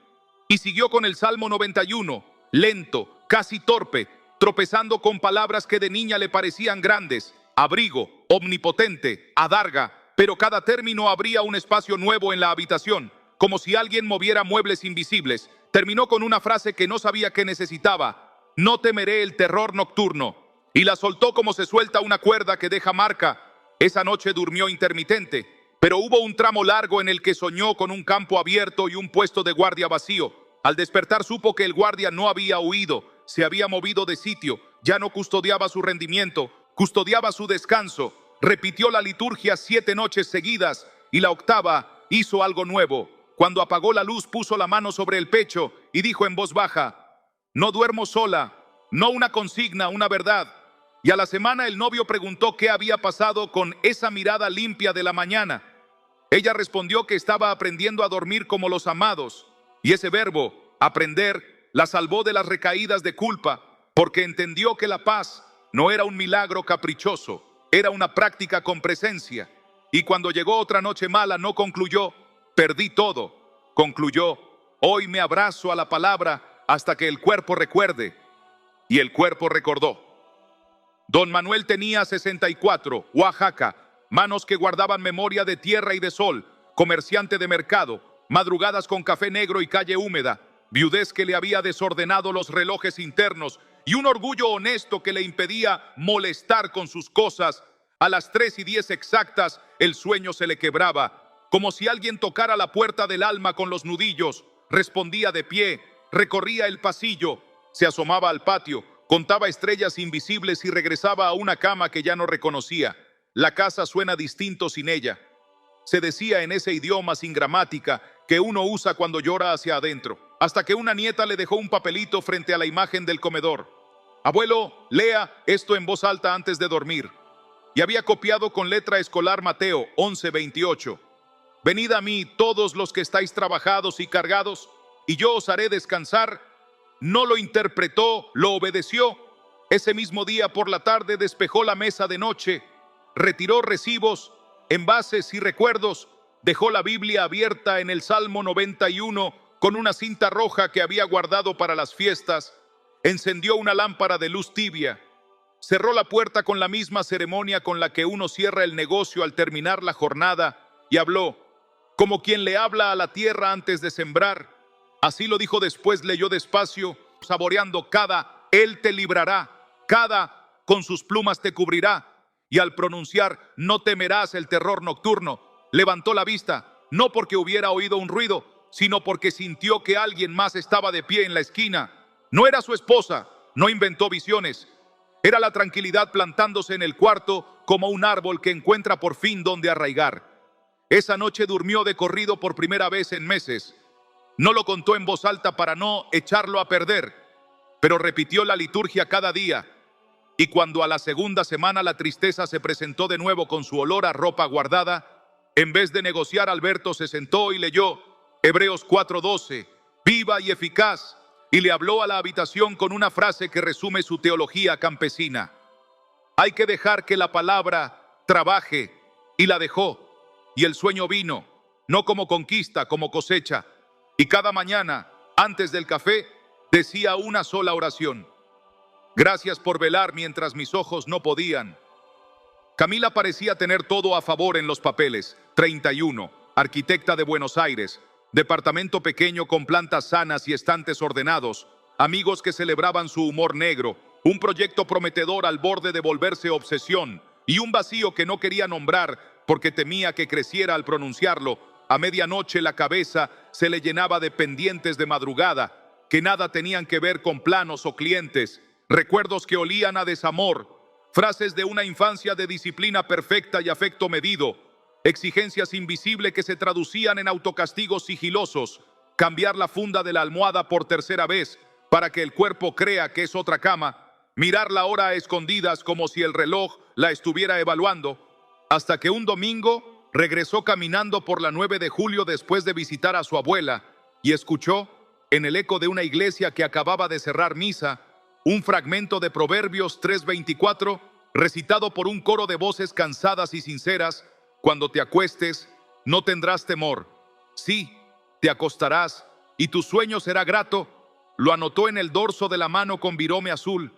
Y siguió con el Salmo 91, lento, casi torpe, tropezando con palabras que de niña le parecían grandes: abrigo, omnipotente, adarga. Pero cada término abría un espacio nuevo en la habitación, como si alguien moviera muebles invisibles. Terminó con una frase que no sabía que necesitaba: no temeré el terror nocturno. Y la soltó como se suelta una cuerda que deja marca. Esa noche durmió intermitente, pero hubo un tramo largo en el que soñó con un campo abierto y un puesto de guardia vacío. Al despertar supo que el guardia no había huido, se había movido de sitio, ya no custodiaba su rendimiento, custodiaba su descanso. Repitió la liturgia 7 noches seguidas y la octava hizo algo nuevo. Cuando apagó la luz puso la mano sobre el pecho y dijo en voz baja: no duermo sola, no una consigna, una verdad. Y a la semana el novio preguntó qué había pasado con esa mirada limpia de la mañana. Ella respondió que estaba aprendiendo a dormir como los amados, y ese verbo, aprender, la salvó de las recaídas de culpa, porque entendió que la paz no era un milagro caprichoso, era una práctica con presencia. Y cuando llegó otra noche mala no concluyó: perdí todo. Concluyó: hoy me abrazo a la palabra hasta que el cuerpo recuerde. Y el cuerpo recordó. Don Manuel tenía 64, Oaxaca, manos que guardaban memoria de tierra y de sol, comerciante de mercado, madrugadas con café negro y calle húmeda, viudez que le había desordenado los relojes internos y un orgullo honesto que le impedía molestar con sus cosas. A las 3:10 exactas el sueño se le quebraba, como si alguien tocara la puerta del alma con los nudillos. Respondía de pie, recorría el pasillo, se asomaba al patio, contaba estrellas invisibles y regresaba a una cama que ya no reconocía. La casa suena distinto sin ella. Se decía en ese idioma sin gramática que uno usa cuando llora hacia adentro, hasta que una nieta le dejó un papelito frente a la imagen del comedor. Abuelo, lea esto en voz alta antes de dormir. Y había copiado con letra escolar Mateo 11:28. Venid a mí todos los que estáis trabajados y cargados, y yo os haré descansar. No lo interpretó, lo obedeció. Ese mismo día por la tarde despejó la mesa de noche, retiró recibos, envases y recuerdos, dejó la Biblia abierta en el Salmo 91 con una cinta roja que había guardado para las fiestas, encendió una lámpara de luz tibia, cerró la puerta con la misma ceremonia con la que uno cierra el negocio al terminar la jornada y habló, como quien le habla a la tierra antes de sembrar. Así lo dijo después, leyó despacio, saboreando cada él te librará, cada con sus plumas te cubrirá. Y al pronunciar no temerás el terror nocturno, levantó la vista, no porque hubiera oído un ruido, sino porque sintió que alguien más estaba de pie en la esquina. No era su esposa, no inventó visiones. Era la tranquilidad plantándose en el cuarto como un árbol que encuentra por fin donde arraigar. Esa noche durmió de corrido por primera vez en meses. No lo contó en voz alta para no echarlo a perder, pero repitió la liturgia cada día. Y cuando a la segunda semana la tristeza se presentó de nuevo con su olor a ropa guardada, en vez de negociar, Alberto se sentó y leyó Hebreos 4:12, viva y eficaz, y le habló a la habitación con una frase que resume su teología campesina. Hay que dejar que la palabra trabaje, y la dejó, y el sueño vino, no como conquista, como cosecha. Y cada mañana, antes del café, decía una sola oración: gracias por velar mientras mis ojos no podían. Camila parecía tener todo a favor en los papeles. 31, arquitecta de Buenos Aires, departamento pequeño con plantas sanas y estantes ordenados, amigos que celebraban su humor negro, un proyecto prometedor al borde de volverse obsesión y un vacío que no quería nombrar porque temía que creciera al pronunciarlo. A medianoche la cabeza se le llenaba de pendientes de madrugada que nada tenían que ver con planos o clientes, recuerdos que olían a desamor, frases de una infancia de disciplina perfecta y afecto medido, exigencias invisibles que se traducían en autocastigos sigilosos, cambiar la funda de la almohada por tercera vez para que el cuerpo crea que es otra cama, mirar la hora a escondidas como si el reloj la estuviera evaluando, hasta que un domingo regresó caminando por la 9 de julio después de visitar a su abuela y escuchó, en el eco de una iglesia que acababa de cerrar misa, un fragmento de Proverbios 3:24, recitado por un coro de voces cansadas y sinceras: cuando te acuestes, no tendrás temor. Sí, te acostarás y tu sueño será grato. Lo anotó en el dorso de la mano con virome azul.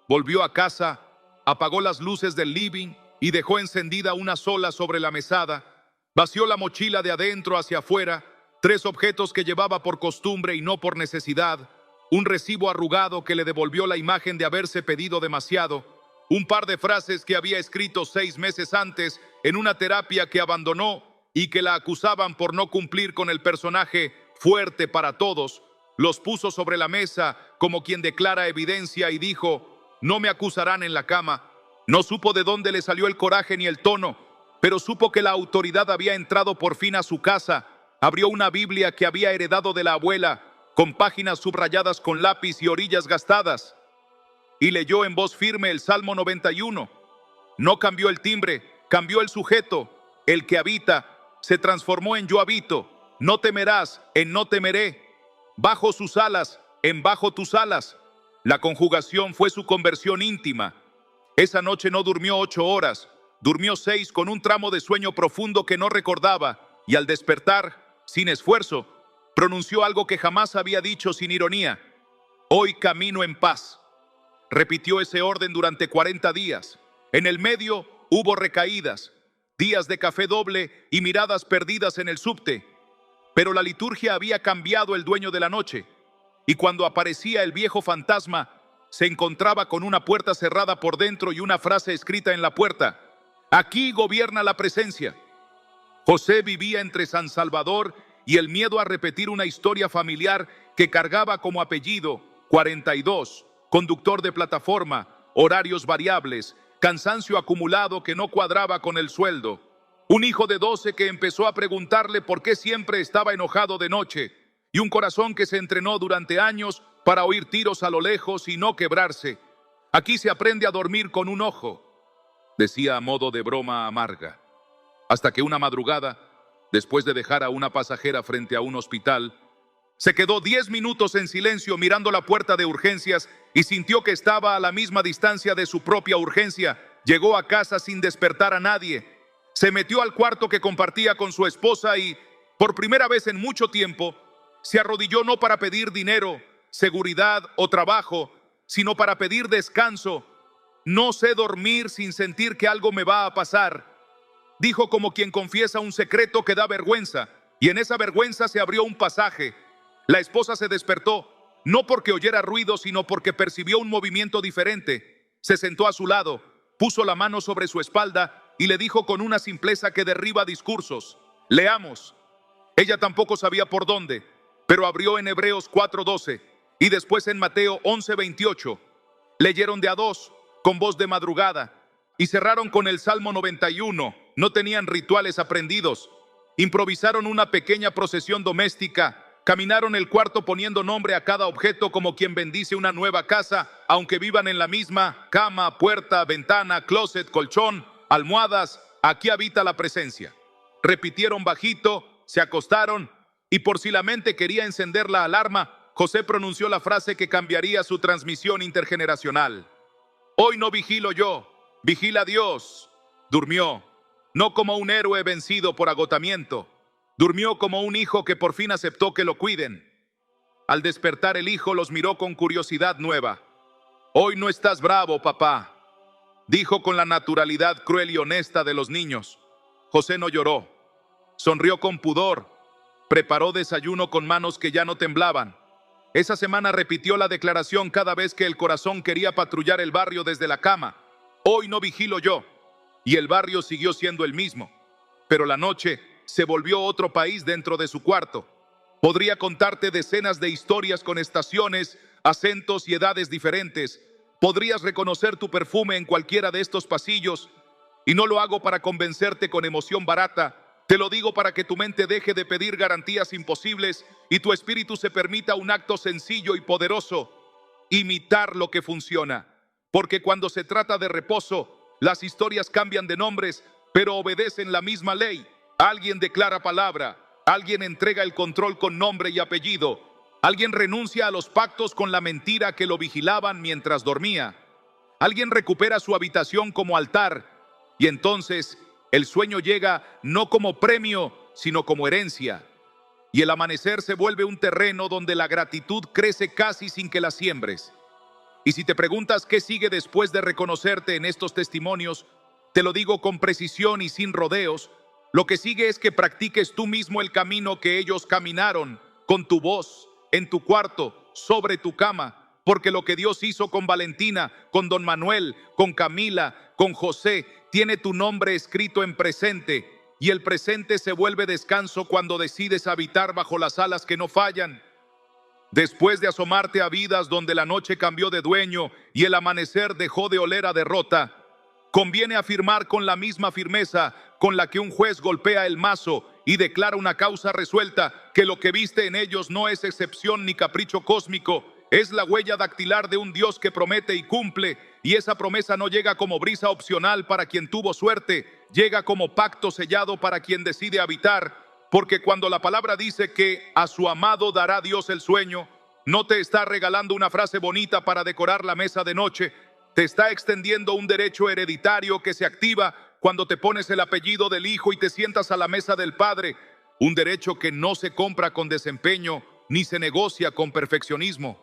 Volvió a casa, apagó las luces del living y dejó encendida una sola sobre la mesada. Vació la mochila de adentro hacia afuera 3 objetos que llevaba por costumbre y no por necesidad, un recibo arrugado que le devolvió la imagen de haberse pedido demasiado, un par de frases que había escrito 6 meses antes en una terapia que abandonó y que la acusaban por no cumplir con el personaje fuerte para todos, los puso sobre la mesa como quien declara evidencia y dijo: no me acusarán en la cama. No supo de dónde le salió el coraje ni el tono, pero supo que la autoridad había entrado por fin a su casa. Abrió una Biblia que había heredado de la abuela, con páginas subrayadas con lápiz y orillas gastadas, y leyó en voz firme el Salmo 91. No cambió el timbre, cambió el sujeto. El que habita se transformó en yo habito. No temerás en no temeré. Bajo sus alas, en bajo tus alas. La conjugación fue su conversión íntima. Esa noche no durmió 8 horas, durmió 6 con un tramo de sueño profundo que no recordaba, y al despertar, sin esfuerzo, pronunció algo que jamás había dicho sin ironía: hoy camino en paz. Repitió ese orden durante 40 días. En el medio hubo recaídas, días de café doble y miradas perdidas en el subte. Pero la liturgia había cambiado el dueño de la noche, y cuando aparecía el viejo fantasma, se encontraba con una puerta cerrada por dentro y una frase escrita en la puerta: aquí gobierna la presencia. José vivía entre San Salvador y el miedo a repetir una historia familiar que cargaba como apellido: 42, conductor de plataforma, horarios variables, cansancio acumulado que no cuadraba con el sueldo. Un hijo de 12 que empezó a preguntarle por qué siempre estaba enojado de noche, y un corazón que se entrenó durante años para oír tiros a lo lejos y no quebrarse. Aquí se aprende a dormir con un ojo, decía a modo de broma amarga. Hasta que una madrugada, después de dejar a una pasajera frente a un hospital, se quedó 10 minutos en silencio mirando la puerta de urgencias y sintió que estaba a la misma distancia de su propia urgencia. Llegó a casa sin despertar a nadie. Se metió al cuarto que compartía con su esposa y, por primera vez en mucho tiempo, se arrodilló no para pedir dinero, seguridad o trabajo, sino para pedir descanso. No sé dormir sin sentir que algo me va a pasar, dijo como quien confiesa un secreto que da vergüenza, y en esa vergüenza se abrió un pasaje. La esposa se despertó, no porque oyera ruido, sino porque percibió un movimiento diferente. Se sentó a su lado, puso la mano sobre su espalda y le dijo con una simpleza que derriba discursos: leamos. Ella tampoco sabía por dónde, pero abrió en Hebreos 4:12 y después en Mateo 11:28. Leyeron de a dos, con voz de madrugada, y cerraron con el Salmo 91. No tenían rituales aprendidos. Improvisaron una pequeña procesión doméstica. Caminaron el cuarto poniendo nombre a cada objeto como quien bendice una nueva casa, aunque vivan en la misma: cama, puerta, ventana, closet, colchón, almohadas. Aquí habita la presencia. Repitieron bajito, se acostaron, y por si la mente quería encender la alarma, José pronunció la frase que cambiaría su transmisión intergeneracional: hoy no vigilo yo, vigila Dios. Durmió, no como un héroe vencido por agotamiento. Durmió como un hijo que por fin aceptó que lo cuiden. Al despertar, el hijo los miró con curiosidad nueva. Hoy no estás bravo, papá, dijo con la naturalidad cruel y honesta de los niños. José no lloró. Sonrió con pudor. Preparó desayuno con manos que ya no temblaban. Esa semana repitió la declaración cada vez que el corazón quería patrullar el barrio desde la cama: hoy no vigilo yo. Y el barrio siguió siendo el mismo. Pero la noche se volvió otro país dentro de su cuarto. Podría contarte decenas de historias con estaciones, acentos y edades diferentes. Podrías reconocer tu perfume en cualquiera de estos pasillos. Y no lo hago para convencerte con emoción barata. Te lo digo para que tu mente deje de pedir garantías imposibles y tu espíritu se permita un acto sencillo y poderoso: imitar lo que funciona. Porque cuando se trata de reposo, las historias cambian de nombres, pero obedecen la misma ley. Alguien declara palabra, alguien entrega el control con nombre y apellido, alguien renuncia a los pactos con la mentira que lo vigilaban mientras dormía, alguien recupera su habitación como altar, y entonces el sueño llega no como premio, sino como herencia, y el amanecer se vuelve un terreno donde la gratitud crece casi sin que la siembres. Y si te preguntas qué sigue después de reconocerte en estos testimonios, te lo digo con precisión y sin rodeos: Lo que sigue es que practiques tú mismo el camino que ellos caminaron, con tu voz, en tu cuarto, sobre tu cama, porque lo que Dios hizo con Valentina, con don Manuel, con Camila, con José, tiene tu nombre escrito en presente, y el presente se vuelve descanso cuando decides habitar bajo las alas que no fallan. Después de asomarte a vidas donde la noche cambió de dueño y el amanecer dejó de oler a derrota, conviene afirmar con la misma firmeza con la que un juez golpea el mazo y declara una causa resuelta que lo que viste en ellos no es excepción ni capricho cósmico, es la huella dactilar de un Dios que promete y cumple, y esa promesa no llega como brisa opcional para quien tuvo suerte, llega como pacto sellado para quien decide habitar, porque cuando la palabra dice que a su amado dará Dios el sueño, no te está regalando una frase bonita para decorar la mesa de noche, te está extendiendo un derecho hereditario que se activa cuando te pones el apellido del hijo y te sientas a la mesa del padre, un derecho que no se compra con desempeño ni se negocia con perfeccionismo,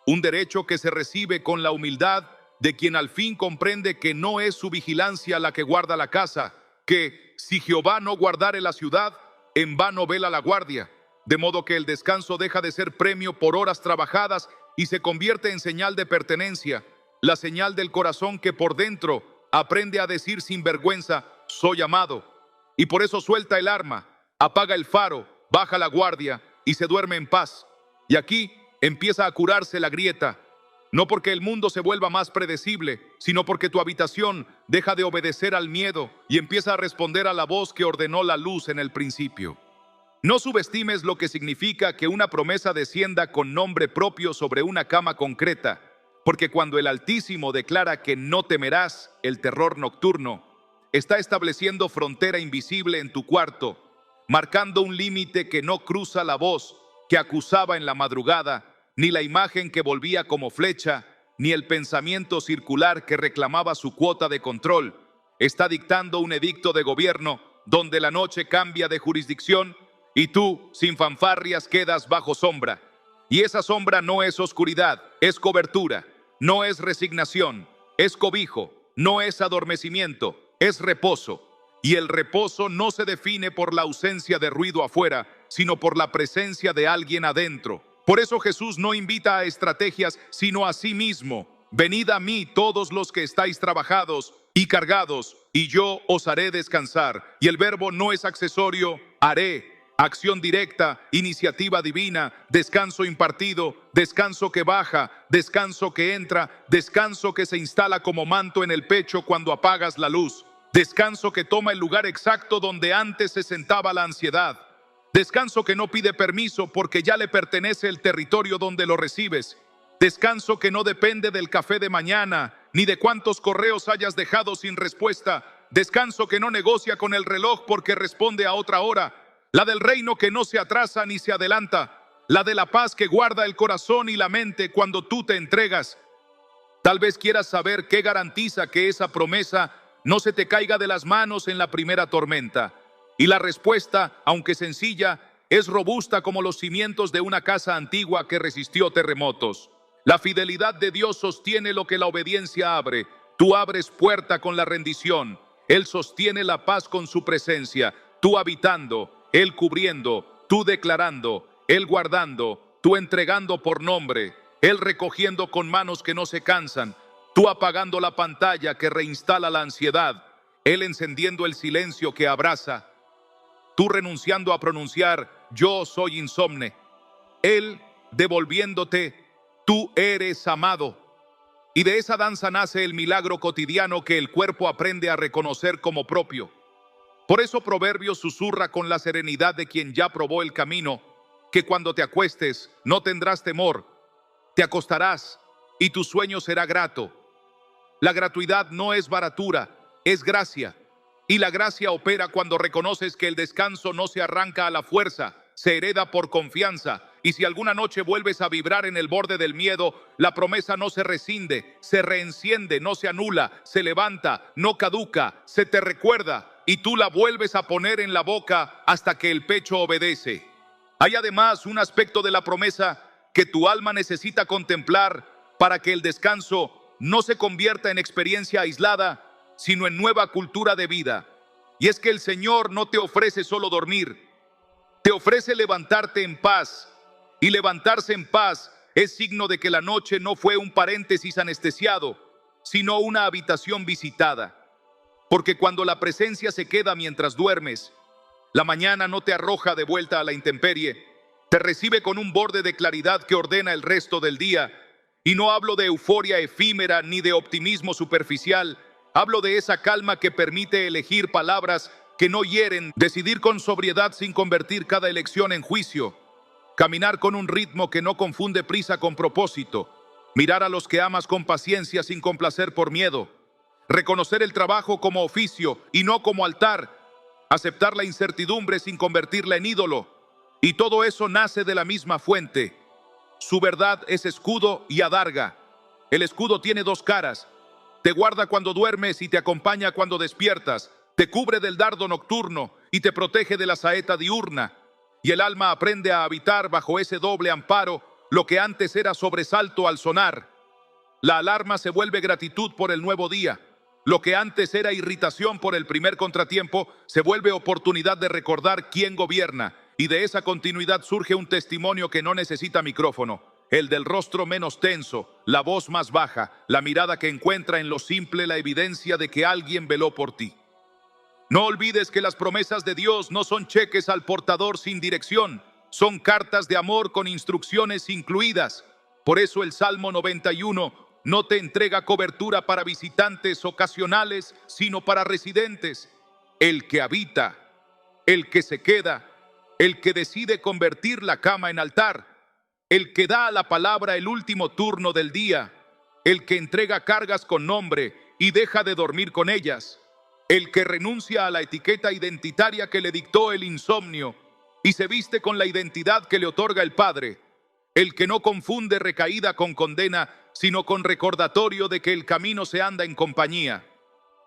un derecho que se recibe con la humildad de quien al fin comprende que no es su vigilancia la que guarda la casa, que si Jehová no guardare la ciudad, en vano vela la guardia, de modo que el descanso deja de ser premio por horas trabajadas y se convierte en señal de pertenencia, la señal del corazón que por dentro aprende a decir sin vergüenza, soy amado. Y por eso suelta el arma, apaga el faro, baja la guardia y se duerme en paz. Y aquí empieza a curarse la grieta, no porque el mundo se vuelva más predecible, sino porque tu habitación deja de obedecer al miedo y empieza a responder a la voz que ordenó la luz en el principio. No subestimes lo que significa que una promesa descienda con nombre propio sobre una cama concreta, porque cuando el Altísimo declara que no temerás el terror nocturno, está estableciendo frontera invisible en tu cuarto, marcando un límite que no cruza la voz que acusaba en la madrugada, ni la imagen que volvía como flecha, ni el pensamiento circular que reclamaba su cuota de control. Está dictando un edicto de gobierno donde la noche cambia de jurisdicción y tú, sin fanfarrias, quedas bajo sombra. Y esa sombra no es oscuridad, es cobertura. No es resignación, es cobijo, no es adormecimiento, es reposo. Y el reposo no se define por la ausencia de ruido afuera, sino por la presencia de alguien adentro. Por eso Jesús no invita a estrategias, sino a sí mismo. Venid a mí todos los que estáis trabajados y cargados, y yo os haré descansar. Y el verbo no es accesorio, haré. Acción directa, iniciativa divina, descanso impartido, descanso que baja, descanso que entra, descanso que se instala como manto en el pecho cuando apagas la luz, descanso que toma el lugar exacto donde antes se sentaba la ansiedad, descanso que no pide permiso porque ya le pertenece el territorio donde lo recibes, descanso que no depende del café de mañana, ni de cuántos correos hayas dejado sin respuesta, descanso que no negocia con el reloj porque responde a otra hora, la del reino que no se atrasa ni se adelanta, la de la paz que guarda el corazón y la mente cuando tú te entregas. Tal vez quieras saber qué garantiza que esa promesa no se te caiga de las manos en la primera tormenta. Y la respuesta, aunque sencilla, es robusta como los cimientos de una casa antigua que resistió terremotos. La fidelidad de Dios sostiene lo que la obediencia abre. Tú abres puerta con la rendición. Él sostiene la paz con su presencia. Tú habitando, Él cubriendo, tú declarando, Él guardando, tú entregando por nombre, Él recogiendo con manos que no se cansan, tú apagando la pantalla que reinstala la ansiedad, Él encendiendo el silencio que abraza, tú renunciando a pronunciar, yo soy insomne, Él devolviéndote, tú eres amado. Y de esa danza nace el milagro cotidiano que el cuerpo aprende a reconocer como propio. Por eso Proverbios susurra con la serenidad de quien ya probó el camino, que cuando te acuestes no tendrás temor, te acostarás y tu sueño será grato. La gratuidad no es baratura, es gracia. Y la gracia opera cuando reconoces que el descanso no se arranca a la fuerza, se hereda por confianza. Y si alguna noche vuelves a vibrar en el borde del miedo, la promesa no se rescinde, se reenciende, no se anula, se levanta, no caduca, se te recuerda. Y tú la vuelves a poner en la boca hasta que el pecho obedece. Hay además un aspecto de la promesa que tu alma necesita contemplar para que el descanso no se convierta en experiencia aislada, sino en nueva cultura de vida. Y es que el Señor no te ofrece solo dormir, te ofrece levantarte en paz. Y levantarse en paz es signo de que la noche no fue un paréntesis anestesiado, sino una habitación visitada. Porque cuando la presencia se queda mientras duermes, la mañana no te arroja de vuelta a la intemperie, te recibe con un borde de claridad que ordena el resto del día. Y no hablo de euforia efímera ni de optimismo superficial, hablo de esa calma que permite elegir palabras que no hieren, decidir con sobriedad sin convertir cada elección en juicio, caminar con un ritmo que no confunde prisa con propósito, mirar a los que amas con paciencia sin complacer por miedo, reconocer el trabajo como oficio y no como altar, aceptar la incertidumbre sin convertirla en ídolo. Y todo eso nace de la misma fuente. Su verdad es escudo y adarga. El escudo tiene dos caras. Te guarda cuando duermes y te acompaña cuando despiertas. Te cubre del dardo nocturno y te protege de la saeta diurna. Y el alma aprende a habitar bajo ese doble amparo lo que antes era sobresalto al sonar. La alarma se vuelve gratitud por el nuevo día. Lo que antes era irritación por el primer contratiempo se vuelve oportunidad de recordar quién gobierna. Y de esa continuidad surge un testimonio que no necesita micrófono. El del rostro menos tenso, la voz más baja, la mirada que encuentra en lo simple la evidencia de que alguien veló por ti. No olvides que las promesas de Dios no son cheques al portador sin dirección, son cartas de amor con instrucciones incluidas. Por eso el Salmo 91 no te entrega cobertura para visitantes ocasionales, sino para residentes. El que habita, el que se queda, el que decide convertir la cama en altar, el que da a la palabra el último turno del día, el que entrega cargas con nombre y deja de dormir con ellas, el que renuncia a la etiqueta identitaria que le dictó el insomnio y se viste con la identidad que le otorga el Padre, el que no confunde recaída con condena, sino con recordatorio de que el camino se anda en compañía.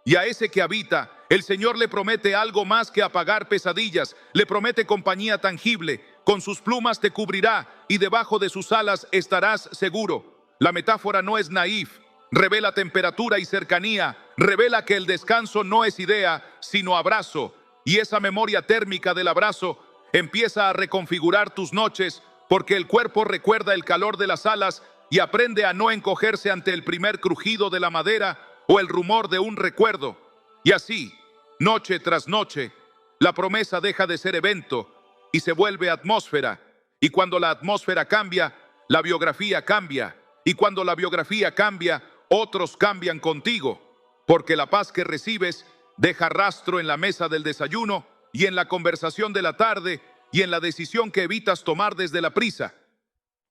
Y a ese que habita, el Señor le promete algo más que apagar pesadillas, le promete compañía tangible, con sus plumas te cubrirá y debajo de sus alas estarás seguro. La metáfora no es naif, revela temperatura y cercanía, revela que el descanso no es idea, sino abrazo, y esa memoria térmica del abrazo empieza a reconfigurar tus noches, porque el cuerpo recuerda el calor de las alas y aprende a no encogerse ante el primer crujido de la madera o el rumor de un recuerdo. Y así, noche tras noche, la promesa deja de ser evento y se vuelve atmósfera. Y cuando la atmósfera cambia, la biografía cambia. Y cuando la biografía cambia, otros cambian contigo. Porque la paz que recibes deja rastro en la mesa del desayuno y en la conversación de la tarde y en la decisión que evitas tomar desde la prisa.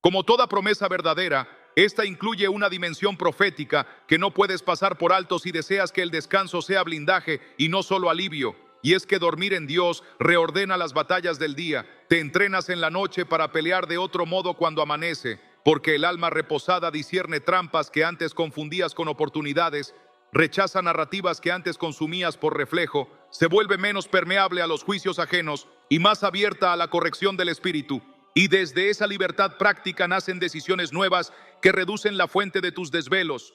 Como toda promesa verdadera, esta incluye una dimensión profética que no puedes pasar por alto si deseas que el descanso sea blindaje y no solo alivio. Y es que dormir en Dios reordena las batallas del día. Te entrenas en la noche para pelear de otro modo cuando amanece, porque el alma reposada discierne trampas que antes confundías con oportunidades, rechaza narrativas que antes consumías por reflejo, se vuelve menos permeable a los juicios ajenos y más abierta a la corrección del espíritu. Y desde esa libertad práctica nacen decisiones nuevas que reducen la fuente de tus desvelos.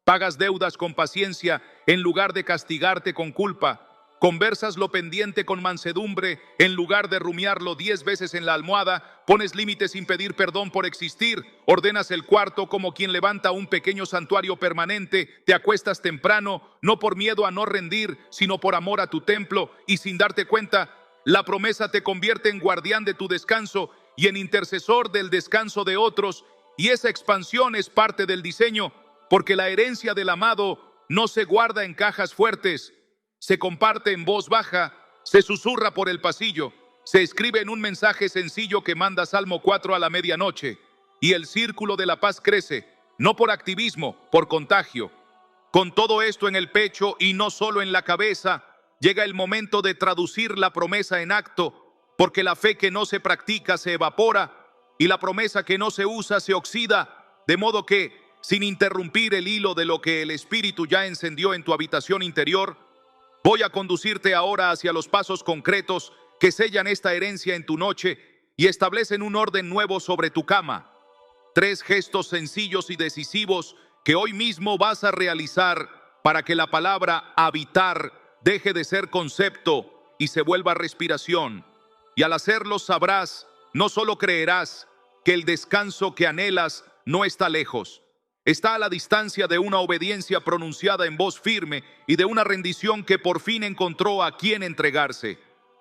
Pagas deudas con paciencia en lugar de castigarte con culpa. Conversas lo pendiente con mansedumbre en lugar de rumiarlo 10 veces en la almohada. Pones límites sin pedir perdón por existir. Ordenas el cuarto como quien levanta un pequeño santuario permanente. Te acuestas temprano, no por miedo a no rendir, sino por amor a tu templo. Y sin darte cuenta, la promesa te convierte en guardián de tu descanso y en intercesor del descanso de otros. Y esa expansión es parte del diseño, porque la herencia del amado no se guarda en cajas fuertes, se comparte en voz baja, se susurra por el pasillo, se escribe en un mensaje sencillo que manda Salmo 4 a la medianoche. Y el círculo de la paz crece, no por activismo, por contagio. Con todo esto en el pecho y no solo en la cabeza, llega el momento de traducir la promesa en acto, porque la fe que no se practica se evapora y la promesa que no se usa se oxida, de modo que, sin interrumpir el hilo de lo que el Espíritu ya encendió en tu habitación interior, voy a conducirte ahora hacia los pasos concretos que sellan esta herencia en tu noche y establecen un orden nuevo sobre tu cama. 3 gestos sencillos y decisivos que hoy mismo vas a realizar para que la palabra habitar deje de ser concepto y se vuelva respiración. Y al hacerlo sabrás, no solo creerás, que el descanso que anhelas no está lejos. Está a la distancia de una obediencia pronunciada en voz firme y de una rendición que por fin encontró a quien entregarse.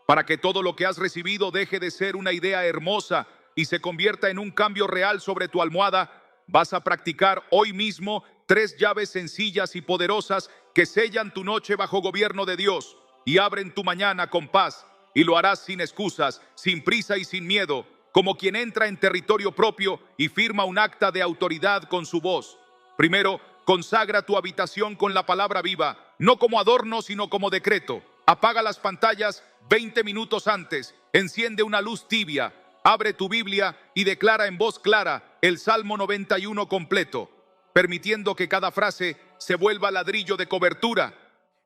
Para que todo lo que has recibido deje de ser una idea hermosa y se convierta en un cambio real sobre tu almohada, vas a practicar hoy mismo 3 llaves sencillas y poderosas que sellan tu noche bajo gobierno de Dios y abren tu mañana con paz. Y lo harás sin excusas, sin prisa y sin miedo, como quien entra en territorio propio y firma un acta de autoridad con su voz. Primero, consagra tu habitación con la palabra viva, no como adorno, sino como decreto. Apaga las pantallas 20 minutos antes, enciende una luz tibia, abre tu Biblia y declara en voz clara el Salmo 91 completo, permitiendo que cada frase se vuelva ladrillo de cobertura.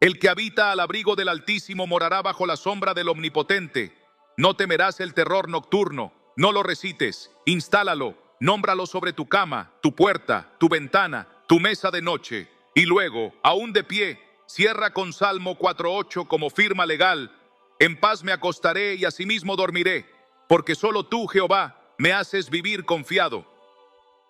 El que habita al abrigo del Altísimo morará bajo la sombra del Omnipotente. No temerás el terror nocturno, no lo recites, instálalo, nómbralo sobre tu cama, tu puerta, tu ventana, tu mesa de noche. Y luego, aún de pie, cierra con Salmo 4:8 como firma legal. En paz me acostaré y asimismo dormiré, porque solo tú, Jehová, me haces vivir confiado.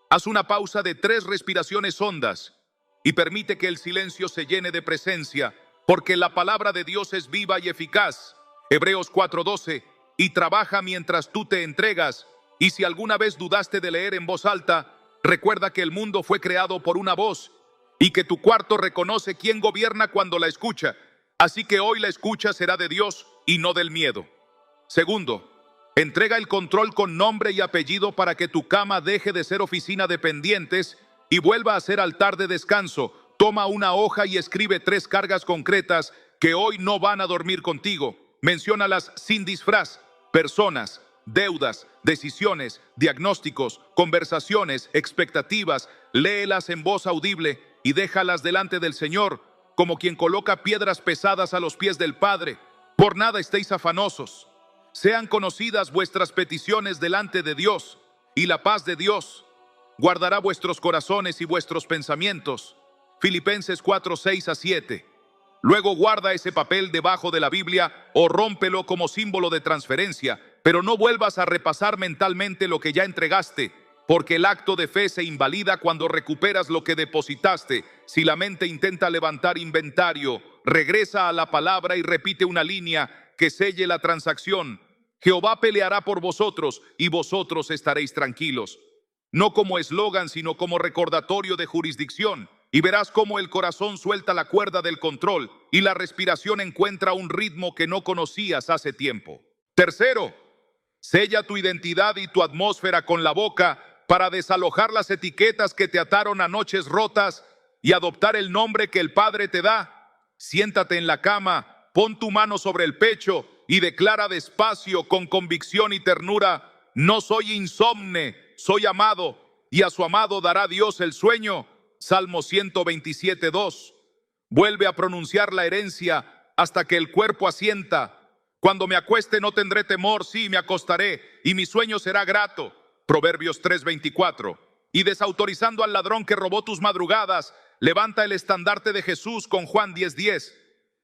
Haz una pausa de 3 respiraciones hondas y permite que el silencio se llene de presencia, porque la palabra de Dios es viva y eficaz. Hebreos 4:12, y trabaja mientras tú te entregas. Y si alguna vez dudaste de leer en voz alta, recuerda que el mundo fue creado por una voz y que tu cuarto reconoce quién gobierna cuando la escucha. Así que hoy la escucha será de Dios y no del miedo. Segundo, entrega el control con nombre y apellido para que tu cama deje de ser oficina de pendientes y vuelva a ser altar de descanso. Toma una hoja y escribe 3 cargas concretas que hoy no van a dormir contigo. Menciónalas sin disfraz: personas, deudas, decisiones, diagnósticos, conversaciones, expectativas. Léelas en voz audible y déjalas delante del Señor, como quien coloca piedras pesadas a los pies del Padre. Por nada estéis afanosos. Sean conocidas vuestras peticiones delante de Dios, y la paz de Dios guardará vuestros corazones y vuestros pensamientos. Filipenses 4:6-7. Luego guarda ese papel debajo de la Biblia o rómpelo como símbolo de transferencia, pero no vuelvas a repasar mentalmente lo que ya entregaste, porque el acto de fe se invalida cuando recuperas lo que depositaste. Si la mente intenta levantar inventario, regresa a la palabra y repite una línea que selle la transacción. Jehová peleará por vosotros y vosotros estaréis tranquilos. No como eslogan, sino como recordatorio de jurisdicción. Y verás cómo el corazón suelta la cuerda del control y la respiración encuentra un ritmo que no conocías hace tiempo. Tercero, sella tu identidad y tu atmósfera con la boca para desalojar las etiquetas que te ataron a noches rotas y adoptar el nombre que el Padre te da. Siéntate en la cama, pon tu mano sobre el pecho y declara despacio, con convicción y ternura: no soy insomne, soy amado, y a su amado dará Dios el sueño. Salmo 127:2. Vuelve a pronunciar la herencia hasta que el cuerpo asienta. Cuando me acueste no tendré temor, sí, me acostaré, y mi sueño será grato. Proverbios 3:24. Y desautorizando al ladrón que robó tus madrugadas, levanta el estandarte de Jesús con Juan 10:10.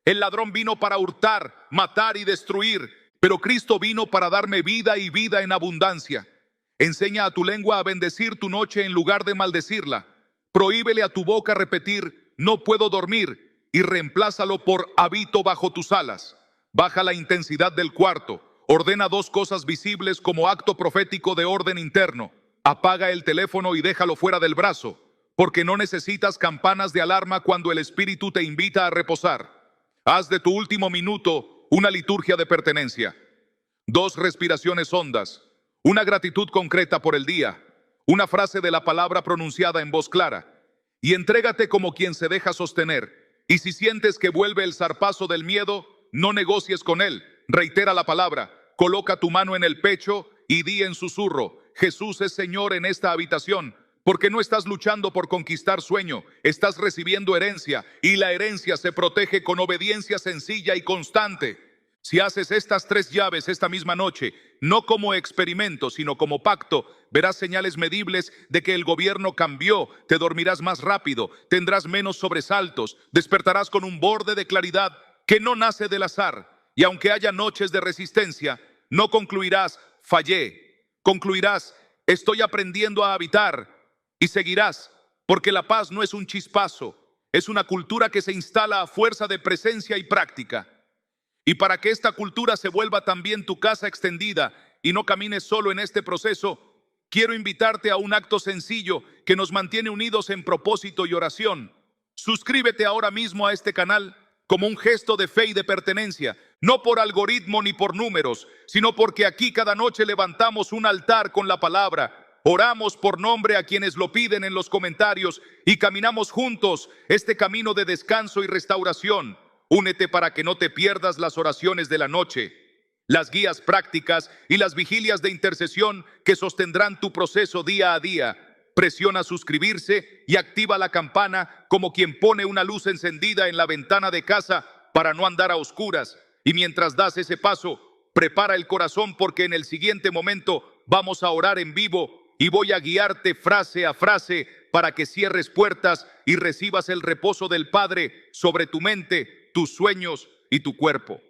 El ladrón vino para hurtar, matar y destruir, pero Cristo vino para darme vida y vida en abundancia. Enseña a tu lengua a bendecir tu noche en lugar de maldecirla. Prohíbele a tu boca repetir: no puedo dormir, y reemplázalo por: habito bajo tus alas. Baja la intensidad del cuarto. Ordena 2 cosas visibles como acto profético de orden interno. Apaga el teléfono y déjalo fuera del brazo, porque no necesitas campanas de alarma cuando el Espíritu te invita a reposar. Haz de tu último minuto una liturgia de pertenencia. 2 respiraciones hondas, una gratitud concreta por el día, una frase de la palabra pronunciada en voz clara, y entrégate como quien se deja sostener. Y si sientes que vuelve el zarpazo del miedo, no negocies con él. Reitera la palabra, coloca tu mano en el pecho y di en susurro: Jesús es Señor en esta habitación. Porque no estás luchando por conquistar sueño, estás recibiendo herencia, y la herencia se protege con obediencia sencilla y constante. Si haces estas 3 llaves esta misma noche, no como experimento, sino como pacto, verás señales medibles de que el gobierno cambió. Te dormirás más rápido, tendrás menos sobresaltos, despertarás con un borde de claridad que no nace del azar, y aunque haya noches de resistencia, no concluirás, fallé. Concluirás, estoy aprendiendo a habitar, y seguirás, porque la paz no es un chispazo, es una cultura que se instala a fuerza de presencia y práctica. Y para que esta cultura se vuelva también tu casa extendida y no camines solo en este proceso, quiero invitarte a un acto sencillo que nos mantiene unidos en propósito y oración. Suscríbete ahora mismo a este canal como un gesto de fe y de pertenencia, no por algoritmo ni por números, sino porque aquí cada noche levantamos un altar con la palabra, oramos por nombre a quienes lo piden en los comentarios y caminamos juntos este camino de descanso y restauración. Únete para que no te pierdas las oraciones de la noche, las guías prácticas y las vigilias de intercesión que sostendrán tu proceso día a día. Presiona suscribirse y activa la campana como quien pone una luz encendida en la ventana de casa para no andar a oscuras. Y mientras das ese paso, prepara el corazón porque en el siguiente momento vamos a orar en vivo y voy a guiarte frase a frase para que cierres puertas y recibas el reposo del Padre sobre tu mente, tus sueños y tu cuerpo.